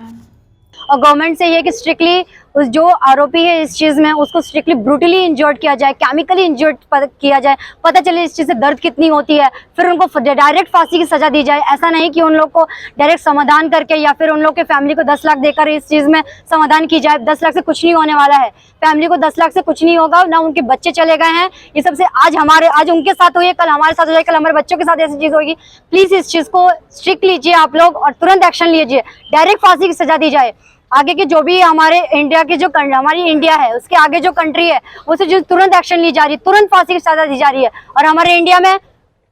और गवर्नमेंट से ये कि स्ट्रिक्टली उस जो आरोपी है इस चीज़ में उसको स्ट्रिक्टली ब्रूटली इंजर्ड किया जाए, केमिकली इंजर्ड किया जाए, पता चले इस चीज़ से दर्द कितनी होती है, फिर उनको डायरेक्ट फांसी की सज़ा दी जाए। ऐसा नहीं कि उन लोग को डायरेक्ट समाधान करके या फिर उन लोग के फैमिली को 10 लाख देकर इस चीज़ में समाधान की जाए। 10 लाख से कुछ नहीं होने वाला है, फैमिली को 10 लाख से कुछ नहीं होगा, ना उनके बच्चे चले गए हैं। ये सबसे आज उनके साथ हुई है, कल हमारे साथ हो जाए, कल हमारे बच्चों के साथ ऐसी चीज़ होगी। प्लीज़ इस चीज़ को स्ट्रिक्ट लीजिए आप लोग और तुरंत एक्शन लीजिए, डायरेक्ट फांसी की सज़ा दी जाए। आगे के जो भी हमारे इंडिया के जो हमारी इंडिया है उसके आगे जो कंट्री है उसे जो तुरंत एक्शन ली जा रही है, तुरंत फांसी की सजा दी जा रही है। और हमारे इंडिया में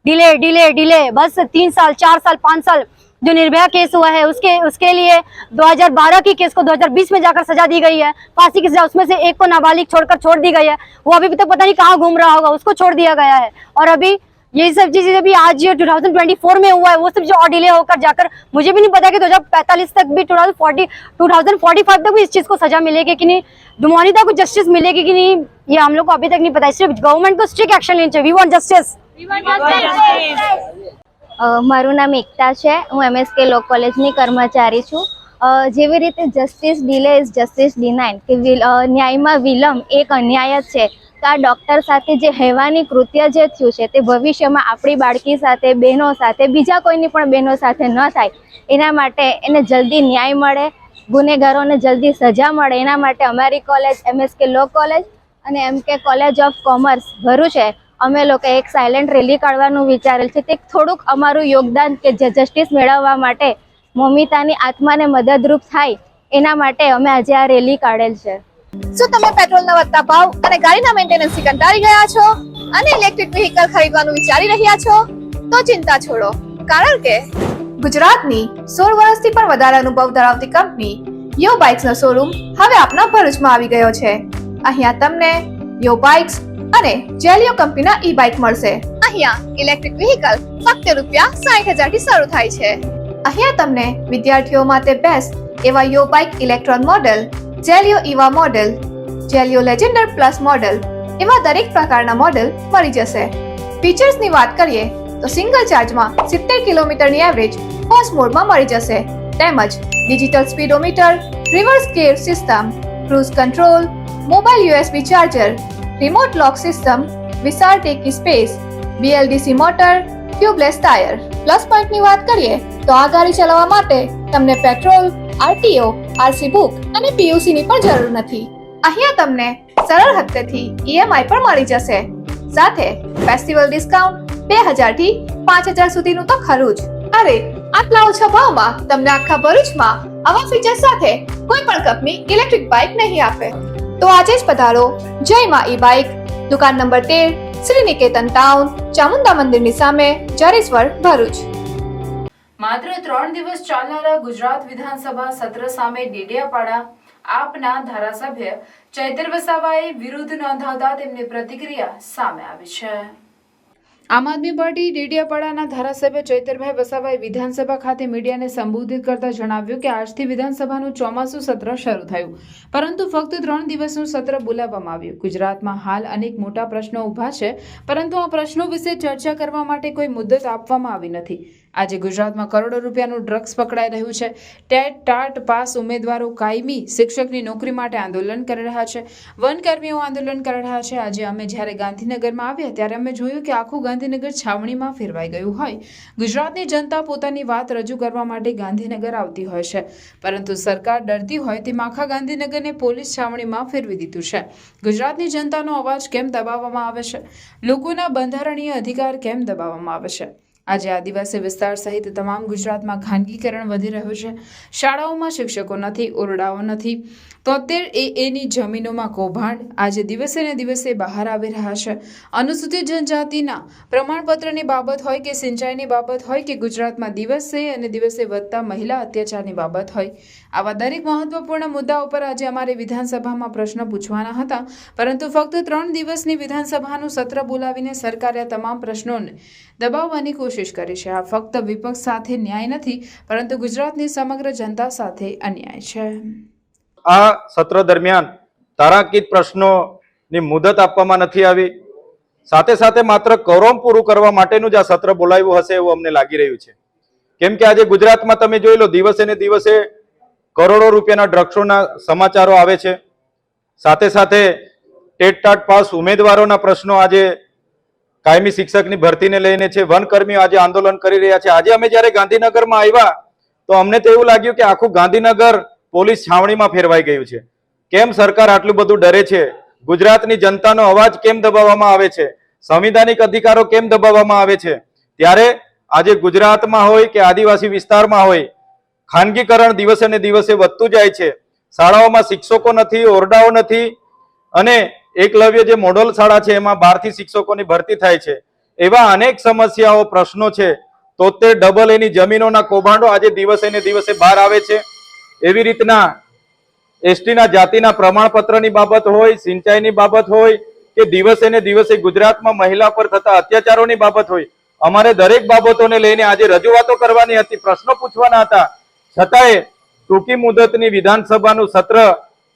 डिले बस 3 साल 4 साल 5 साल जो निर्भया केस हुआ है उसके लिए 2012 की केस को 2020 में जाकर सजा दी गई है, फांसी की सजा। उसमें से एक को नाबालिग छोड़ दी गई है, वो अभी तक पता नहीं कहाँ घूम रहा होगा, उसको छोड़ दिया गया है। और अभी यही सब चीजें भी आज 2024 में हुआ है, वो सब जो और डिले होकर जाकर मुझे भी नहीं पता कि 2045 तक भी 2045 तक भी इस चीज को सजा मिलेगी कि नहीं, दुमानिता को जस्टिस मिलेगी कि नहीं, ये हम लोग को अभी तक नहीं पता। सिर्फ गवर्नमेंट को स्ट्रिक्ट एक्शन लेना चाहिए। We want justice.
મારું નામ એકતા છે, હું MSK લો કોલેજની કર્મચારી છું। જેવી રીતે justice delay is justice denied કે ન્યાયમાં વિલંબ એક અન્યાય જ છે, તો આ ડૉક્ટર સાથે જે હેવાની કૃત્ય જે થયું છે તે ભવિષ્યમાં આપણી બાળકી સાથે, બહેનો સાથે, બીજા કોઈની પણ બહેનો સાથે ન થાય એના માટે એને જલ્દી ન્યાય મળે, ગુનેગારોને જલ્દી સજા મળે એના માટે અમારી કોલેજ MSK લો કોલેજ અને MK college of commerce Bharuch છે, અમે લોકો એક સાયલેન્ટ રેલી કાઢવાનું વિચારેલ છે। તે થોડુંક અમારું યોગદાન કે જસ્ટિસ મેળવવા માટે મમિતાની આત્માને મદદરૂપ થાય એના માટે અમે આજે આ રેલી કાઢેલ છે।
શું તમે પેટ્રોલના વધતા ભાવ અને ગાડીના મેન્ટેનન્સથી કંટાળી ગયા છો અને ઇલેક્ટ્રિક વ્હીકલ ખરીદવાનું વિચારી રહ્યા છો? તો ચિંતા છોડો, કારણ કે ગુજરાતની 16 વર્ષથી પણ વધારે અનુભવ ધરાવતી કંપની યો બાઇક્સનો શોરૂમ હવે આપના ભરૂચમાં આવી ગયો છે। અહીંયા તમને યો બાઇક્સ, અને જેલિયો કંપનીના ઈ બાઇક મળશે. અહીંયા ઇલેક્ટ્રિક વ્હીકલ ફક્ત ₹60,000 થી શરૂ થાય છે. અહીંયા તમને વિદ્યાર્થીઓ માટે બેસ્ટ એવા Yo Bike Electron model, Zelio Eeva model, Zelio Legender plus model એવા દરેક પ્રકારના મોડેલ મળી જશે. ફીચર્સની વાત કરીએ તો સિંગલ ચાર્જમાં 70 કિલોમીટરની એવરેજ ફર્સ્ટ મોડમાં મળી જશે. તેમજ digital speedometer, reverse gear system, cruise control, mobile USB charger, remote lock system, વિશાળ ટેકી space, BLDC motor, tubeless tyre. Plus પોઈન્ટની વાત કરીએ તો આ ગાડી ચલાવવા માટે તમને પેટ્રોલ, RTO, RC બુક અને PUC ની પણ જરૂર નથી. અહીંયા તમને સરળ હપ્તેથી EMI પણ મળી જશે. સાથે ફેસ્ટિવલ ડિસ્કાઉન્ટ 2000 થી 5000 સુધીનું તો ખરું જ. અરે આટલા ઓછા ભાવમાં તમને આખા ભરૂચમાં આવા ફીચર સાથે કોઈ પણ કંપની ઇલેક્ટ્રિક બાઇક નહીં આપે. તો આજે જ પધારો જય માં ઈ બાઇક, દુકાન નંબર 13, શ્રી નિકેતન ટાઉન, ચામુંડા મંદિરની સામે, જરેશ્વર, ભરૂચ.
માત્ર 3 દિવસ ચાલનારા ગુજરાત વિધાનસભા સત્ર સામે ડેડિયાપાડા આપના ધારાસભ્ય ચૈતર વસાવાએ વિરુદ્ધ નોંધાવતા તેમની પ્રતિક્રિયા સામે આવી છે. આમ આદમી પાર્ટી ડેડિયાપાડાના ધારાસભ્ય ચૈતરભાઈ વસાવાએ વિધાનસભા ખાતે મીડિયાને સંબોધિત કરતા જણાવ્યું કે આજથી વિધાનસભાનું ચોમાસું સત્ર શરૂ થયું, પરંતુ ફક્ત 3 દિવસનું સત્ર બોલાવવામાં આવ્યું. ગુજરાતમાં હાલ અનેક મોટા પ્રશ્નો ઊભા છે, પરંતુ આ પ્રશ્નો વિશે ચર્ચા કરવા માટે કોઈ મુદ્દત આપવામાં આવી નથી. આજે ગુજરાતમાં કરોડો રૂપિયાનું ડ્રગ્સ પકડાઈ રહ્યું છે. ટેટ ટાટ પાસ ઉમેદવારો કાયમી શિક્ષકની નોકરી માટે આંદોલન કરી રહ્યા છે. વનકર્મીઓ આંદોલન કરી રહ્યા છે. આજે અમે જ્યારે ગાંધીનગરમાં આવ્યા ત્યારે અમે જોયું કે આખું ગાંધીનગર છાવણીમાં ફેરવાઈ ગયું હોય. ગુજરાતની જનતા પોતાની વાત રજૂ કરવા માટે ગાંધીનગર આવતી હોય છે, પરંતુ સરકાર ડરતી હોય તેમ આખા ગાંધીનગરને પોલીસ છાવણીમાં ફેરવી દીધું છે. ગુજરાતની જનતાનો અવાજ કેમ દબાવવામાં આવે છે? લોકોના બંધારણીય અધિકાર કેમ દબાવવામાં આવે છે? આજે આદિવાસી વિસ્તાર સહિત તમામ ગુજરાતમાં ખાનગીકરણ વધી રહ્યું છે. શાળાઓમાં શિક્ષકો નથી, ઓરડાઓ નથી. 73 AAની જમીનોમાં કૌભાંડ આજે દિવસે ને દિવસે બહાર આવી રહ્યા છે. અનુસૂચિત જનજાતિના પ્રમાણપત્રની બાબત હોય કે સિંચાઈની બાબત હોય કે ગુજરાતમાં દિવસે અને દિવસે વધતા મહિલા અત્યાચારની બાબત હોય, આવા દરેક મહત્વપૂર્ણ મુદ્દા ઉપર આજે અમારે વિધાનસભામાં પ્રશ્ન પૂછવાના હતા, પરંતુ ફક્ત 3 દિવસની વિધાનસભાનું સત્ર બોલાવીને સરકારે તમામ પ્રશ્નોને દબાવવાની કોશિશ કરી છે. આ ફક્ત વિપક્ષ સાથે ન્યાય નથી, પરંતુ ગુજરાતની સમગ્ર જનતા સાથે અન્યાય છે.
આ સત્ર દરમિયાન તારાંકિત પ્રશ્નોની મુદત આપવામાં નથી આવી. સાથે સાથે માત્ર કોરમ પૂરું કરવા માટેનું જ આ સત્ર બોલાવ્યું હશે એવું અમને લાગી રહ્યું છે. કેમ કે આજે ગુજરાતમાં તમે જોઈ લો, દિવસે ને દિવસે કરોડો રૂપિયાના ડ્રગ્સોના સમાચારો આવે છે. સાથે સાથે ટેટ ટાટ પાસ ઉમેદવારોના પ્રશ્નો આજે કાયમી શિક્ષકની ભરતીને લઈને છે. વનકર્મીઓ આજે આંદોલન કરી રહ્યા છે. આજે અમે જ્યારે ગાંધીનગરમાં આવ્યા તો અમને તો એવું લાગ્યું કે આખું ગાંધીનગર પોલીસ છાવણીમાં ફેરવાઈ ગયું છે. કેમ સરકાર આટલું બધું ડરે છે? ગુજરાતની જનતાનો અવાજ કેમ દબાવવામાં આવે છે? સંવિધાનિક અધિકારો કેમ દબાવવામાં આવે છે? ત્યારે આજે ગુજરાતમાં હોય કે આદિવાસી વિસ્તારમાં હોય, ખાનગીકરણ દિવસે ને દિવસે વધતું જાય છે. શાળાઓમાં શિક્ષકો નથી, ઓરડાઓ નથી, અને એકલવ્ય જે મોડલ શાળા છે એમાં 12થી શિક્ષકોની ભરતી થાય છે. એવા અનેક સમસ્યાઓ, પ્રશ્નો છે. 73 AAની જમીનોના કૌભાંડો આજે દિવસે ને દિવસે બહાર આવે છે. એવી રીતના એસટીના જાતિના પ્રમાણપત્રની બાબત હોય, સિંચાઈની બાબત હોય કે દિવસે ને દિવસે ગુજરાતમાં મહિલા પર થતા અત્યાચારોની બાબત હોય, અમારે દરેક બાબતોને લઈને આજે રજૂઆતો કરવાની હતી, પ્રશ્નો પૂછવાના હતા. છતાંય ટૂંકી મુદતની વિધાનસભાનું સત્ર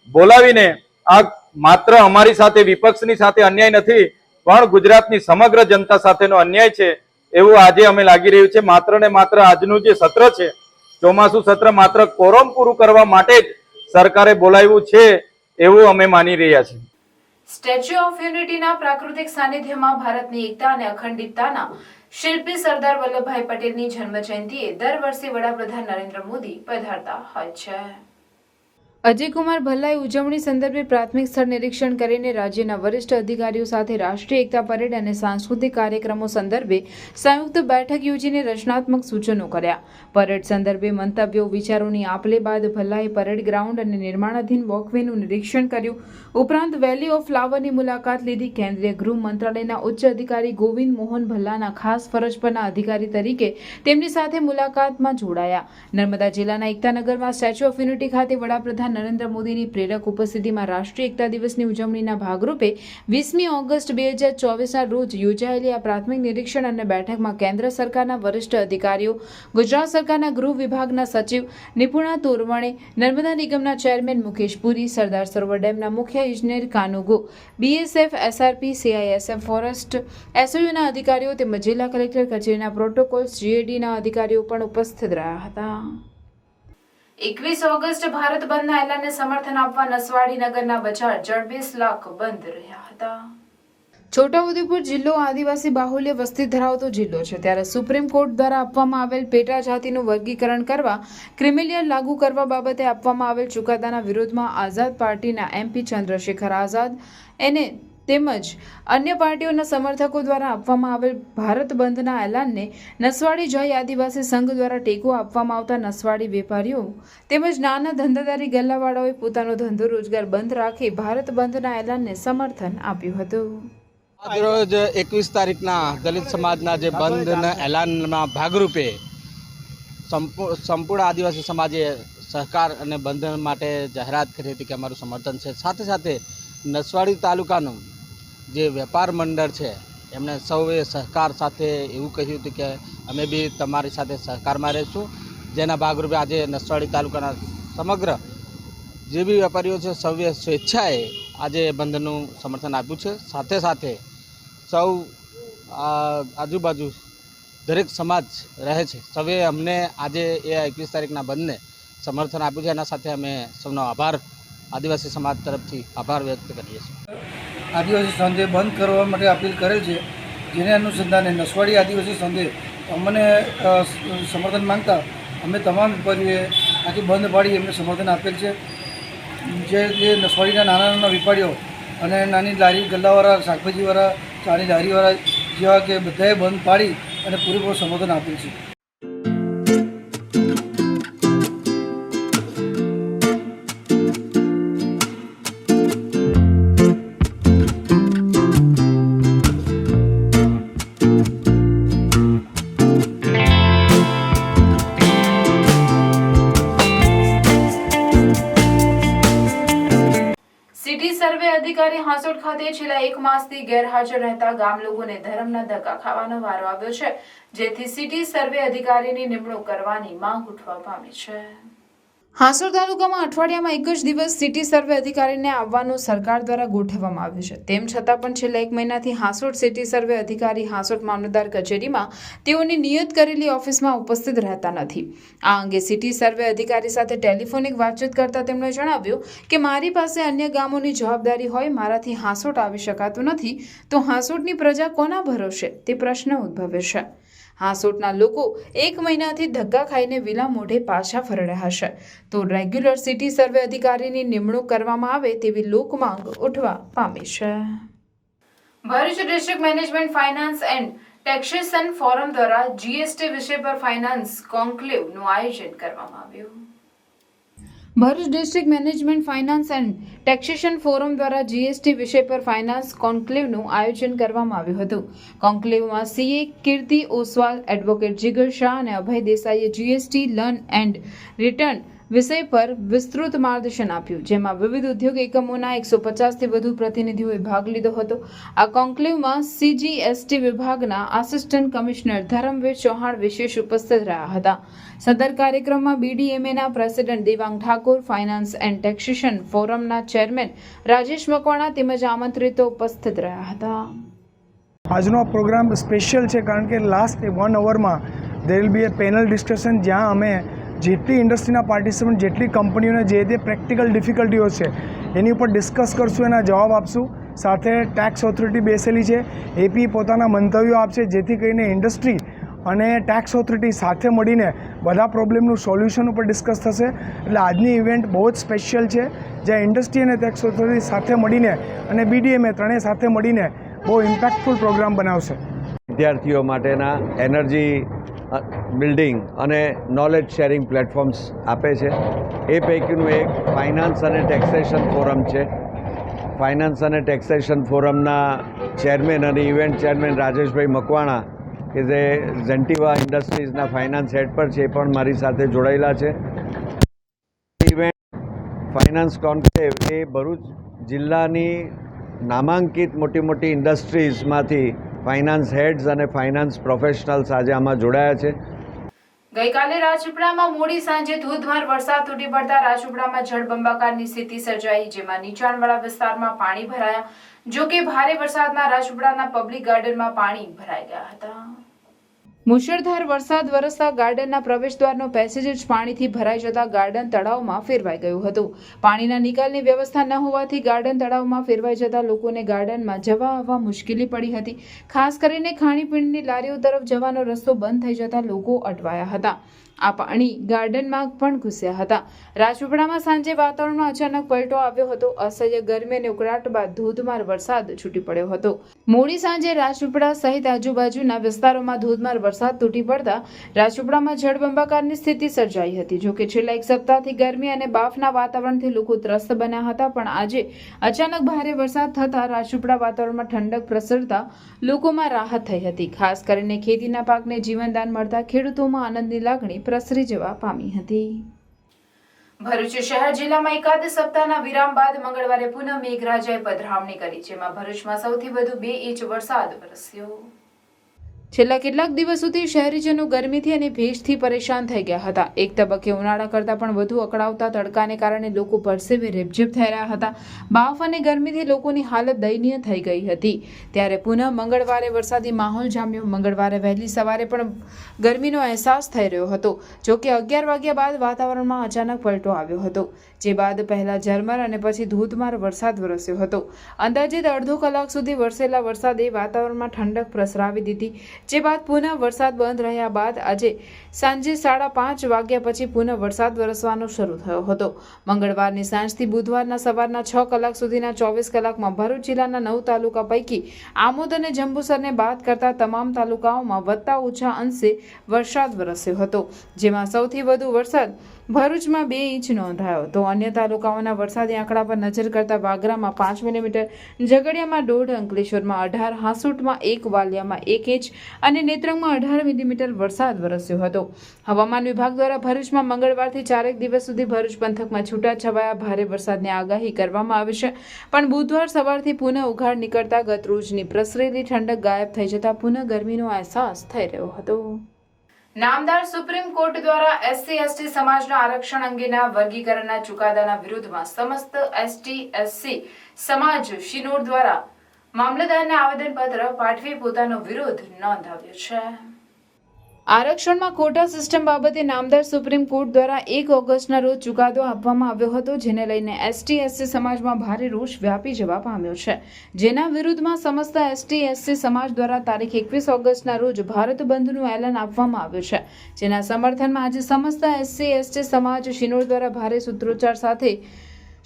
બોલાવીને આ માત્ર અમારી સાથે, વિપક્ષની સાથે અન્યાય નથી, પણ ગુજરાતની સમગ્ર જનતા સાથેનો અન્યાય છે એવું આજે અમે લાગી રહ્યું છે. માત્ર ને માત્ર આજનું જે સત્ર છે, ચોમાસું સત્ર, માત્ર કોરમ પૂરું કરવા માટે જ સરકારે બોલાવ્યું છે એવું અમે માની રહ્યા છીએ.
સ્ટેચ્યુ ઓફ યુનિટીના પ્રાકૃતિક સાનિધ્યમાં ભારતની એકતા અને અખંડિતતાના શિલ્પી સરદાર વલ્લભભાઈ પટેલની જન્મજયંતિએ દર વર્ષે વડાપ્રધાન નરેન્દ્ર મોદી પધારતા હોય છે. અજયકુમાર ભલ્લાએ ઉજવણી સંદર્ભે પ્રાથમિક સ્થળ નિરીક્ષણ કરીને રાજ્યના વરિષ્ઠ અધિકારીઓ સાથે રાષ્ટ્રીય એકતા પરેડ અને સાંસ્કૃતિક કાર્યક્રમો સંદર્ભે સંયુક્ત બેઠક યોજીને રચનાત્મક સૂચનો કર્યા. પરેડ સંદર્ભે મંતવ્યો, વિચારોની આપ-લે બાદ ભલ્લાએ પરેડ ગ્રાઉન્ડ અને નિર્માણાધીન વોકવેનું નિરીક્ષણ કર્યું. ઉપરાંત વેલી ઓફ ફ્લાવરની મુલાકાત લીધી. કેન્દ્રીય ગૃહ મંત્રાલયના ઉચ્ચ અધિકારી ગોવિંદ મોહન ભલ્લાના ખાસ ફરજ પરના અધિકારી તરીકે તેમની સાથે મુલાકાતમાં જોડાયા. નર્મદા જિલ્લાના એકતાનગરમાં સ્ટેચ્યુ ઓફ યુનિટી ખાતે વડાપ્રધાન નરેન્દ્ર મોદીની પ્રેરક ઉપસ્થિતિમાં રાષ્ટ્રીય એકતા દિવસની ઉજવણીના ભાગરૂપે 20મી ઓગસ્ટ 2024ના રોજ યોજાયેલી આ પ્રાથમિક નિરીક્ષણ અને બેઠકમાં કેન્દ્ર સરકારના વરિષ્ઠ અધિકારીઓ, ગુજરાત સરકારના ગૃહ વિભાગના સચિવ નિપુણા તોરવણે, નર્મદા નિગમના ચેરમેન મુકેશ પુરી, સરદાર સરોવર ડેમના મુખ્ય ઇજનેર કાનુગો, BSF, SRP, CISF, ફોરેસ્ટ એસઓયુના અધિકારીઓ તેમજ જિલ્લા કલેક્ટર કચેરીના પ્રોટોકોલ્સ, GADના અધિકારીઓ પણ ઉપસ્થિત રહ્યા હતા. 21 ઓગસ્ટ ભારત બંધના એલાનને સમર્થન આપવા નસવાડી નગરના બજાર 20 લાખ બંધ રહ્યા હતા. છોટાઉદેપુર જિલ્લો આદિવાસી બાહુલ્ય વસ્તી ધરાવતો જિલ્લો છે, ત્યારે સુપ્રીમ કોર્ટ દ્વારા આપવામાં આવેલ પેટા જાતિનું વર્ગીકરણ કરવા, ક્રિમિલિયર લાગુ કરવા બાબતે આપવામાં આવેલ ચુકાદાના વિરોધમાં આઝાદ પાર્ટીના MP ચંદ્રશેખર આઝાદ એને તેમજ અન્ય પાર્ટીઓના સમર્થકો દ્વારા આપવામાં આવેલ ભારત બંધના એલાનને નસવાડી જય આદિવાસી સંઘ દ્વારા ટેકો આપવામાં આવતા નસવાડી વેપારીઓ તેમજ નાના ધંધાદારી ગલ્લાવાળાઓએ પોતાનો ધંધો રોજગાર બંધ રાખી ભારત બંધના એલાનને સમર્થન આપ્યું હતું.
આજરોજ 21 તારીખના દલિત સમાજના જે બંધના એલાનના ભાગરૂપે સંપૂર્ણ આદિવાસી સમાજે સહકાર અને બંધ માટે જાહેરાત કરી હતી કે અમારું સમર્થન છે. સાથે સાથે નસવાડી તાલુકાનું જે વેપાર મંડળ છે એમણે સૌએ સહકાર સાથે એવું કહ્યું હતું કે અમે બી તમારી સાથે સહકારમાં રહીશું, જેના ભાગરૂપે આજે નસવાડી તાલુકાના સમગ્ર જે બી વેપારીઓ છે સૌએ સ્વેચ્છાએ આજે બંધનું સમર્થન આપ્યું છે. સાથે સાથે સૌ આજુબાજુ દરેક સમાજ રહે છે સૌએ અમને આજે એ 21 તારીખના બંધને સમર્થન આપ્યું છે. એના સાથે અમે સૌનો આભાર આદિવાસી સમાજ તરફથી આભાર વ્યક્ત કરીએ છીએ.
આદિવાસી સંઘે બંધ કરવા માટે અપીલ કરેલ છે, જેને અનુસંધાને નસવાડી આદિવાસી સંઘે અમને સમર્થન માંગતા અમે તમામ વેપારીઓએ આખી બંધ પાડી એમને સમર્થન આપેલ છે. જે નસવાડીના નાના નાના વેપારીઓ અને નાની લારી ગલ્લાવાળા, શાકભાજીવાળા, ચાની લારીવાળા જેવા કે બધાએ બંધ પાડી અને પૂરેપૂરું સમર્થન આપેલ છે.
સિટી સર્વે અધિકારી હાંસોટ ખાતે છેલ્લા 1 માસથી ગેરહાજર રહેતા ગામ લોકોને ધર્મના ધક્કા ખાવાનો વારો આવ્યો છે, જેથી સિટી સર્વે અધિકારીની નિમણૂક કરવાની માંગ ઉઠવા પામી છે. હાંસોટ તાલુકામાં અઠવાડિયામાં એક જ દિવસ સિટી સર્વે અધિકારીને આવવાનું સરકાર દ્વારા ગોઠવવામાં આવ્યું છે. તેમ છતાં પણ છેલ્લા 1 મહિનાથી હાંસોટ સિટી સર્વે અધિકારી હાંસોટ મામલતદાર કચેરીમાં તેઓની નિયત કરેલી ઓફિસમાં ઉપસ્થિત રહેતા નથી. આ અંગે સિટી સર્વે અધિકારી સાથે ટેલિફોનિક વાતચીત કરતા તેમણે જણાવ્યું કે મારી પાસે અન્ય ગામોની જવાબદારી હોય, મારાથી હાંસોટ આવી શકાતું નથી, તો હાંસોટની પ્રજા કોના ભરોસે તે પ્રશ્ન ઉદ્ભવે છે. હાંસોટના લોકો 1 મહિનાથી ધક્કા ખાઈને વિલા મોઢે પાછા ફરી રહ્યા છે, તો રેગ્યુલર સિટી સર્વે અધિકારીની નિમણૂક કરવામાં આવે તેવી લોકમાંગ ઉઠવા પામી છે. Bharuch district management finance and taxation forum દ્વારા GST વિષય પર ફાઇનાન્સ કોન્ક્લેવનું આયોજન કરવામાં આવ્યું. Bharuch district management finance and taxation forum દ્વારા GST વિષય પર ફાઇનાન્સ કોન્ક્લેવનું આયોજન કરવામાં આવ્યું હતું. કોન્ક્લેવમાં CA કીર્તિ ઓસવાલ, એડવોકેટ જીગર શાહ અને અભય દેસાઈએ GST લર્ન એન્ડ રિટર્ન વિષય પર વિસ્તૃત માર્ગદર્શન આપ્યું, જેમાં વિવિધ ઉદ્યોગ એકમોના 150થી વધુ પ્રતિનિધિઓએ ભાગ લીધો હતો. આ કોન્ક્લેવમાં CGST વિભાગના આસિસ્ટન્ટ કમિશનર ધર્મવીર ચૌહાણ વિશેષ ઉપસ્થિત રહ્યા હતા. સદર કાર્યક્રમમાં BDMAના president Devang Thakor, finance and taxation ફોરમના ચેરમેન રાજેશ મકવાણા તેમજ આમંત્રિતો ઉપસ્થિત રહ્યા હતા.
આજનો પ્રોગ્રામ સ્પેશિયલ છે કારણ કે લાસ્ટ 1 અવરમાં there will be a panel discussion, જ્યાં અમે જેટલી ઇન્ડસ્ટ્રીના પાર્ટિસિપન્ટ, જેટલી કંપનીઓને જે તે પ્રેક્ટિકલ ડિફિકલ્ટીઓ છે એની ઉપર ડિસ્કસ કરશું, એના જવાબ આપશું. સાથે ટેક્સ ઓથોરિટી બેસેલી છે, એ બી પોતાના મંતવ્યો આપશે, જેથી કરીને ઇન્ડસ્ટ્રી અને ટેક્સ ઓથોરિટી સાથે મળીને બધા પ્રોબ્લેમનું સોલ્યુશન ઉપર ડિસ્કસ થશે. એટલે આજની ઇવેન્ટ બહુ જ સ્પેશિયલ છે, જ્યાં ઇન્ડસ્ટ્રી અને ટેક્સ ઓથોરિટી સાથે મળીને અને BDMA ત્રણેય સાથે મળીને બહુ ઇમ્પેક્ટફુલ પ્રોગ્રામ બનાવશે.
વિદ્યાર્થીઓ માટેના એનર્જી બિલ્ડિંગ અને નોલેજ શેરિંગ પ્લેટફોર્મ્સ આપે છે. એ પૈકીનું એક ફાઇનાન્સ અને ટેક્સેશન ફોરમ છે. ફાઇનાન્સ અને ટેક્સેશન ફોરમના ચેરમેન અને ઇવેન્ટ ચેરમેન રાજેશભાઈ મકવાણા, કે જે ઝેન્ટિવા ઇન્ડસ્ટ્રીઝના ફાઇનાન્સ હેડ પર છે, એ પણ મારી સાથે જોડાયેલા છે. ઇવેન્ટ ફાઇનાન્સ કોન્ક્લેવ એ ભરૂચ જિલ્લાની નામાંકિત મોટી મોટી ઇન્ડસ્ટ્રીઝમાંથી ફાઇનાન્સ હેડ્સ અને ફાઇનાન્સ પ્રોફેશનલ્સ આજે આમાં જોડાયા છે.
ગઈકાલે રાજપીપળામાં મોડી સાંજે ધોધમાર વરસાદ તૂટી પડતા રાજપીપળામાં જળબંબાકારની સ્થિતિ સર્જાઈ, જેમાં નીચાણવાળા વિસ્તારમાં પાણી ભરાયા. જો કે ભારે વરસાદમાં રાજપીપળાના પબ્લિક ગાર્ડનમાં પાણી ભરાઈ ગયા હતા. મુશળધાર વરસાદ વરસતા ગાર્ડનના પ્રવેશદ્વારનો પેસેજ જ પાણીથી ભરાઈ જતા ગાર્ડન તળાવમાં ફેરવાઈ ગયું હતું. પાણીના નિકાલની વ્યવસ્થા ન હોવાથી ગાર્ડન તળાવમાં ફેરવાઈ જતા લોકોને ગાર્ડનમાં જવા આવવા મુશ્કેલી પડી હતી. ખાસ કરીને ખાણીપીણીની લારીઓ તરફ જવાનો રસ્તો બંધ થઈ જતા લોકો અટવાયા હતા. આ પાણી ગાર્ડનમાં પણ ઘૂસ્યા હતા. રાજપીપળામાં સાંજે વાતાવરણમાં અચાનક પલટો આવ્યો હતો. અસહ્ય ગરમી અને ઉકળાટ બાદ ધોધમાર વરસાદ છૂટી પડ્યો હતો. મોડી સાંજે રાજપીપળા સહિત આજુબાજુના વિસ્તારોમાં ધોધમાર વરસાદ તૂટી પડતા રાજપીપળામાં જળબંબાકારની સ્થિતિ સર્જાઈ હતી. જોકે છેલ્લા એક સપ્તાહથી ગરમી અને બાફના વાતાવરણથી લોકો ત્રસ્ત બન્યા હતા, પણ આજે અચાનક ભારે વરસાદ થતા રાજપીપળા વાતાવરણમાં ઠંડક પ્રસરતા લોકોમાં રાહત થઈ હતી. ખાસ કરીને ખેતીના પાકને જીવનદાન મળતા ખેડૂતોમાં આનંદની લાગણી પ્રસરી જવા પામી હતી. ભરૂચ શહેર જિલ્લામાં એકાદ સપ્તાહના વિરામ બાદ મંગળવારે પુનઃ મેઘરાજાએ પધરામણી કરી, જેમાં ભરૂચમાં સૌથી વધુ 2 ઇંચ વરસાદ વરસ્યો. છેલ્લા કેટલાક દિવસોથી શહેરીજનો ગરમીથી અને ભેજથી પરેશાન થઈ ગયા હતા. એક તબક્કે ઉનાળા કરતાં પણ વધુ અકળાવતા તડકાને કારણે લોકો પરસેવે રેબઝેબ થઈ રહ્યા હતા. બાફ અને ગરમીથી લોકોની હાલત દયનીય થઈ ગઈ હતી. ત્યારે પુનઃ મંગળવારે વરસાદી માહોલ જામ્યો. મંગળવારે વહેલી સવારે પણ ગરમીનો અહેસાસ થઈ રહ્યો હતો. જો કે 11 વાગ્યા બાદ વાતાવરણમાં અચાનક પલટો આવ્યો હતો, જે બાદ પહેલા ઝરમર અને પછી ધોધમાર વરસાદ વરસ્યો હતો. અંદાજિત અડધો કલાક સુધી વરસેલા વરસાદે વાતાવરણમાં ઠંડક પ્રસરાવી દીધી, જે બાદ પુનઃ વરસાદ બંધ રહ્યા બાદ આજે સાંજે 5:30 વાગ્યા પછી પુનઃ વરસાદ વરસવાનો શરૂ થયો હતો. મંગળવારની સાંજથી બુધવારના સવારના 6 કલાક સુધીના 24 કલાકમાં ભરૂચ જિલ્લાના 9 તાલુકા પૈકી આમોદ અને જંબુસરને બાદ કરતા તમામ તાલુકાઓમાં વત્તા ઓછા અંશે વરસાદ વરસ્યો હતો, જેમાં સૌથી વધુ વરસાદ ભરૂચમાં 2 ઇંચ નોંધાયો. તો અન્ય તાલુકાઓના વરસાદી આંકડા પર નજર કરતા વાગરામાં 5 મિલીમીટર, ઝઘડિયામાં 1.5, અંકલેશ્વરમાં 18, હાંસોટમાં 1, વાલિયામાં 1 ઇંચ અને નેત્રંગમાં 18 મિલીમીટર વરસાદ વરસ્યો હતો. હવામાન વિભાગ દ્વારા ભરૂચમાં મંગળવારથી 4 દિવસ સુધી ભરૂચ પંથકમાં છૂટાછવાયા ભારે વરસાદની આગાહી કરવામાં આવી છે, પણ બુધવાર સવારથી પુનઃ ઉઘાડ નીકળતા ગત રોજની પ્રસરેલી ઠંડક ગાયબ થઈ જતા પુનઃ ગરમીનો અહેસાસ થઈ રહ્યો હતો. નામદાર સુપ્રીમ કોર્ટ દ્વારા SC/ST સમાજના આરક્ષણ અંગેના વર્ગીકરણના ચુકાદાના વિરુદ્ધમાં સમસ્ત ST/SC સમાજ શિનોર દ્વારા મામલતદારને આવેદનપત્ર પાઠવી પોતાનો વિરોધ નોંધાવ્યો છે. આરક્ષણમાં કોટા સિસ્ટમ બાબતે નામદાર સુપ્રીમ કોર્ટ દ્વારા 1 ઓગસ્ટના રોજ ચુકાદો આપવામાં આવ્યો હતો, જેને લઈને ST/SC સમાજમાં ભારે રોષ વ્યાપી જવા પામ્યો છે, જેના વિરુદ્ધમાં સમસ્ત ST/SC સમાજ દ્વારા તારીખ 21 ઓગસ્ટના રોજ ભારત બંધનું એલાન આપવામાં આવ્યું છે, જેના સમર્થનમાં આજે સમસ્ત SC/ST સમાજ શિનોર દ્વારા ભારે સૂત્રોચ્ચાર સાથે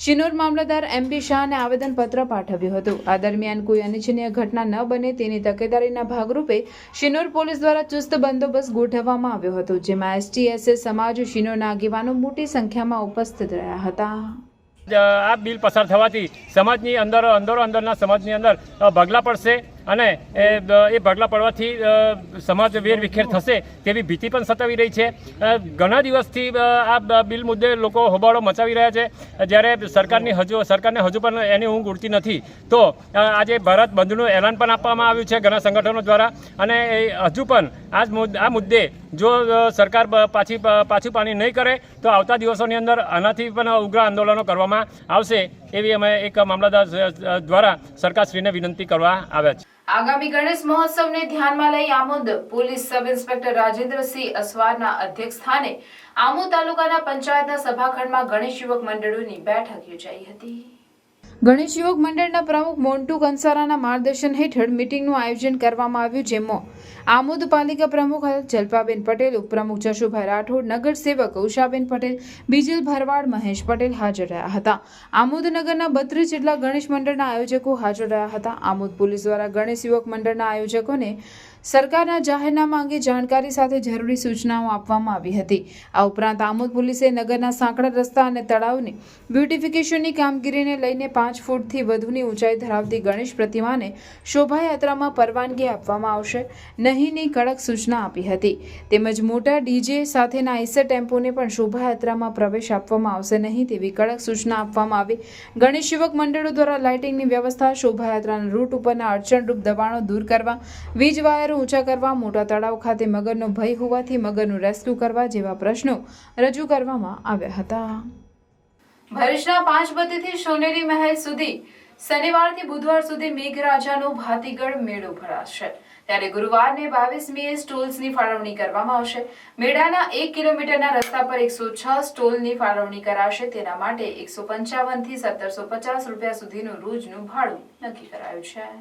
શિનોર મામલતદાર MP શાહને આવેદનપત્ર પાઠવ્યું હતું. આ દરમિયાન કોઈ અનિચ્છનીય ઘટના ન બને તેની તકેદારીના ભાગરૂપે શિનોર પોલીસ દ્વારા ચુસ્ત બંદોબસ્ત ગોઠવવામાં આવ્યો હતો, જેમાં ST/SC સમાજ શિનોરના આગેવાનો મોટી સંખ્યામાં ઉપસ્થિત રહ્યા હતા.
આ બિલ પસાર થવાથી સમાજની અંદરના સમાજની અંદર ભાગલા પડશે અને એ ભાગલા પડવાથી સમાજ વેરવિખેર થશે તેવી ભીતિ પણ સતાવી રહી છે. ઘણા દિવસથી આ બિલ મુદ્દે લોકો હોબાળો મચાવી રહ્યા છે, જ્યારે સરકારને હજુ પણ એની ઊંઘ ઉડતી નથી. તો આજે ભારત બંધનું એલાન પણ આપવામાં આવ્યું છે ઘણા સંગઠનો દ્વારા, અને હજુ પણ આ મુદ્દે જો સરકાર પાછું પાણી નહીં કરે તો આવતા દિવસોની અંદર આનાથી પણ ઉગ્ર આંદોલનો કરવામાં આવશે, એવી અમે એક મામલતદાર દ્વારા સરકારશ્રીને વિનંતી કરવા આવ્યા છે.
આગામી ગણેશ મહોત્સવને ધ્યાનમાં લઈ Amod police sub inspector Rajendrasinh અસવારના અધ્યક્ષસ્થાને આમોદ તાલુકાના પંચાયતના સભાખંડમાં ગણેશ યુવક મંડળોની બેઠક યોજાઈ હતી. ગણેશ યુવક મંડળના પ્રમુખ મોન્ટુ કંસારાના માર્ગદર્શન હેઠળ મીટિંગનું આયોજન કરવામાં આવ્યું, જેમાં આમોદ પાલિકા પ્રમુખ જલ્પાબેન પટેલ, ઉપપ્રમુખ જશુભાઈ રાઠોડ, નગરસેવક ઉષાબેન પટેલ, બીજલ ભરવાડ, મહેશ પટેલ હાજર રહ્યા હતા. આમોદ નગરના 32 જેટલા ગણેશ મંડળના આયોજકો હાજર રહ્યા હતા. આમોદ પોલીસ દ્વારા ગણેશ યુવક મંડળના આયોજકોને સરકારના જાહેરનામા અંગે જાણકારી સાથે જરૂરી સૂચનાઓ આપવામાં આવી હતી. આ ઉપરાંત આમોદ પોલીસે નગરના સાંકડા રસ્તા અને તળાવની બ્યુટિફિકેશનની કામગીરીને લઈને 5 ફૂટથી વધુની ઊંચાઈ ધરાવતી ગણેશ પ્રતિમાને શોભાયાત્રામાં પરવાનગી આપવામાં આવશે નહીંની કડક સૂચના આપી હતી. તેમજ મોટા ડીજે સાથેના આઈસર ટેમ્પોને પણ શોભાયાત્રામાં પ્રવેશ આપવામાં આવશે નહીં તેવી કડક સૂચના આપવામાં આવી. ગણેશ યુવક મંડળો દ્વારા લાઇટિંગની વ્યવસ્થા, શોભાયાત્રાના રૂટ ઉપરના અડચણરૂપ દબાણો દૂર કરવા, વીજ વાયરો ઊંચા કરવા, મોટા તળાવ ખાતે મગરનો ભય હોવાથી મગરનું રેસ્ક્યુ કરવા જેવા પ્રશ્નો રજૂ કરવામાં આવ્યા હતા. ભરૂચના 5 બત્તીથી સોનેરી મહેલ સુધી શનિવારથી બુધવાર સુધી મેઘરાજાનો ભાતીગળ મેળો ભરાશે. ત્યારે ગુરુવારને 22મીએ સ્ટોલ્સની ફાળવણી કરવામાં આવશે. મેળાના 1 કિલોમીટરના રસ્તા પર 106 સ્ટોલની ફાળવણી કરાશે. તેના માટે 155 થી 1750 રૂપિયા સુધીનું રોજનું ભાડું નક્કી કરાયું છે.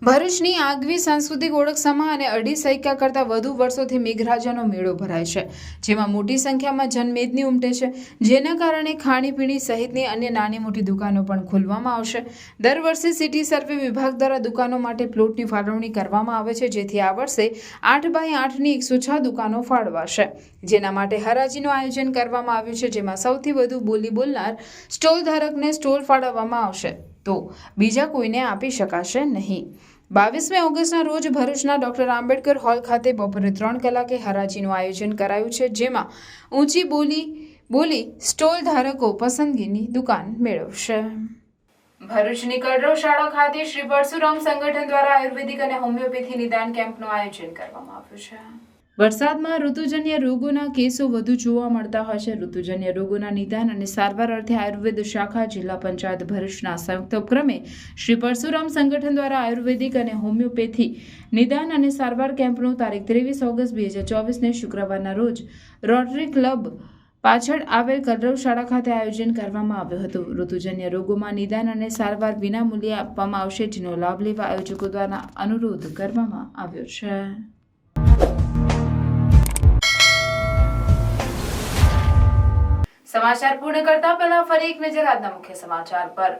ભરૂચની આગવી સાંસ્કૃતિક ઓળખ સમા અને 2.5 સૈકા કરતાં વધુ વર્ષોથી મેઘરાજાનો મેળો ભરાય છે, જેમાં મોટી સંખ્યામાં જનમેદની ઉમટે છે, જેના કારણે ખાણીપીણી સહિતની અન્ય નાની મોટી દુકાનો પણ ખોલવામાં આવશે. દર વર્ષે સિટી સર્વે વિભાગ દ્વારા દુકાનો માટે પ્લોટની ફાળવણી કરવામાં આવે છે, જેથી આ વર્ષે 8x8ની 106 દુકાનો ફાળવાશે, જેના માટે હરાજીનું આયોજન કરવામાં આવ્યું છે, જેમાં સૌથી વધુ બોલી બોલનાર સ્ટોલ ધારકને સ્ટોલ ફાળવવામાં આવશે, તો બીજા કોઈને આપી શકાશે નહીં. 22મી ઓગસ્ટના રોજ ભરૂચના ડોક્ટર આંબેડકર હોલ ખાતે બપોરે 3 કલાકે હરાજીનું આયોજન કરાયું છે, જેમાં ઊંચી બોલી સ્ટોલ ધારકો પસંદગીની દુકાન મેળવશે. ભરૂચની કલરવ શાળા ખાતે શ્રી પરશુરામ સંગઠન દ્વારા આયુર્વેદિક અને હોમિયોપેથી નિદાન કેમ્પનું આયોજન કરવામાં આવ્યું છે. વરસાદમાં ઋતુજન્ય રોગોના કેસો વધુ જોવા મળતા હોય છે. ઋતુજન્ય રોગોના નિદાન અને સારવાર અર્થે આયુર્વેદ શાખા જિલ્લા પંચાયત ભરૂચના સંયુક્ત ઉપક્રમે શ્રી પરશુરામ સંગઠન દ્વારા આયુર્વેદિક અને હોમિયોપેથી નિદાન અને સારવાર કેમ્પનું તારીખ 23 ઓગસ્ટ 2024ને શુક્રવારના રોજ રોટરી ક્લબ પાછળ આવેલ કલરવ શાળા ખાતે આયોજન કરવામાં આવ્યું હતું. ઋતુજન્ય રોગોમાં નિદાન અને સારવાર વિના મૂલ્યે આપવામાં આવશે, જેનો લાભ લેવા આયોજકો દ્વારા અનુરોધ કરવામાં આવ્યો છે. સમાચાર પૂર્ણ કરતા પહેલા ફરી એક નજર આજના મુખ્ય સમાચાર પર.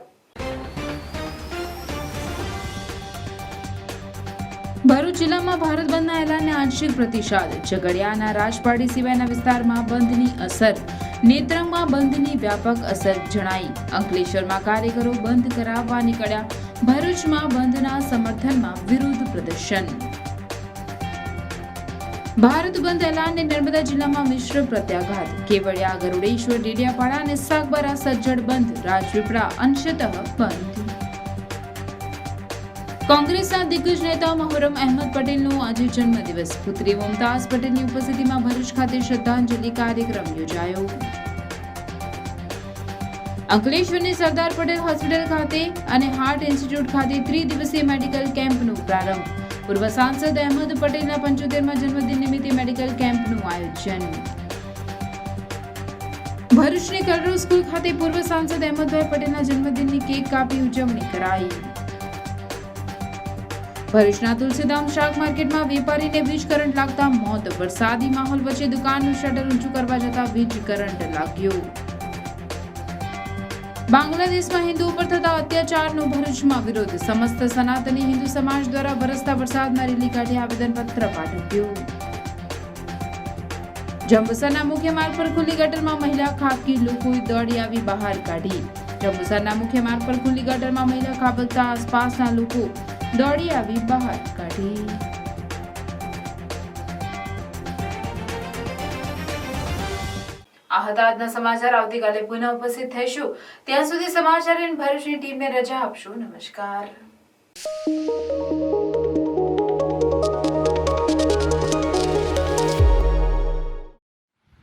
ભરૂચ જિલ્લામાં ભારત બંધના એલાનને આંશિક પ્રતિસાદ. ઝઘડિયાના રાજપાડી સિવાયના વિસ્તારમાં બંધની અસર. નેત્રંગમાં બંધની વ્યાપક અસર જણાઈ. અંકલેશ્વરમાં કાર્યકરો બંધ કરાવવા નીકળ્યા. ભરૂચમાં બંધના સમર્થનમાં વિરોધ પ્રદર્શન. ભારત બંધ એલાનને નર્મદા જિલ્લામાં મિશ્ર પ્રત્યાઘાત. કેવડિયા, ગરુડેશ્વર, ડેડિયાપાડા અને સાગબારા સજ્જડ બંધ. રાજપીપળા અંશતઃ બંધ. કોંગ્રેસના દિગ્ગજ નેતા મોહરમ અહેમદ પટેલનો આજે જન્મદિવસ. પુત્રી મુમતાઝ પટેલની ઉપસ્થિતિમાં ભરૂચ ખાતે શ્રદ્ધાંજલિ કાર્યક્રમ યોજાયો. અંકલેશ્વરની સરદાર પટેલ હોસ્પિટલ ખાતે અને હાર્ટ ઇન્સ્ટિટ્યૂટ ખાતે 3 દિવસીય મેડિકલ કેમ્પનો પ્રારંભ. પૂર્વ સાંસદ અહેમદ પટેલના 75મા જન્મદિન નિમિત્તે મેડિકલ કેમ્પનું આયોજન. ભરૂચની કલરવ સ્કૂલ ખાતે પૂર્વ સાંસદ અહેમદભાઈ પટેલના જન્મદિનની કેક કાપી ઉજવણી કરાઈ. ભરૂચના તુલસીધામ શાક માર્કેટમાં વેપારીને વીજ કરંટ લાગતા મોત. વરસાદી માહોલ વચ્ચે દુકાનનું શટર ઊંચું કરવા જતા વીજ કરંટ લાગ્યો. બાંગ્લાદેશમાં હિન્દુ ઉપર થતા અત્યાચારનો ભરૂચમાં વિરોધ. સમસ્ત સનાતની હિન્દુ સમાજ દ્વારા વરસતા વરસાદમાં રેલી કાઢી આવેદનપત્ર પાઠવ્યું. જંબુસરના મુખ્ય માર્ગ પર ખુલ્લી ગટરમાં મહિલા ખાબકી, લોકોએ દોડી આવી બહાર કાઢી. જંબુસરના મુખ્ય માર્ગ પર ખુલ્લી ગટરમાં મહિલા ખાબકતા આસપાસના લોકો દોડી આવી બહાર કાઢી. આ હતા આજના સમાચાર. આવતીકાલે પુનઃ ઉપસ્થિત થઈશું. ત્યાં સુધી સમાચાર ભરૂચની ટીમને રજા આપશો. નમસ્કાર.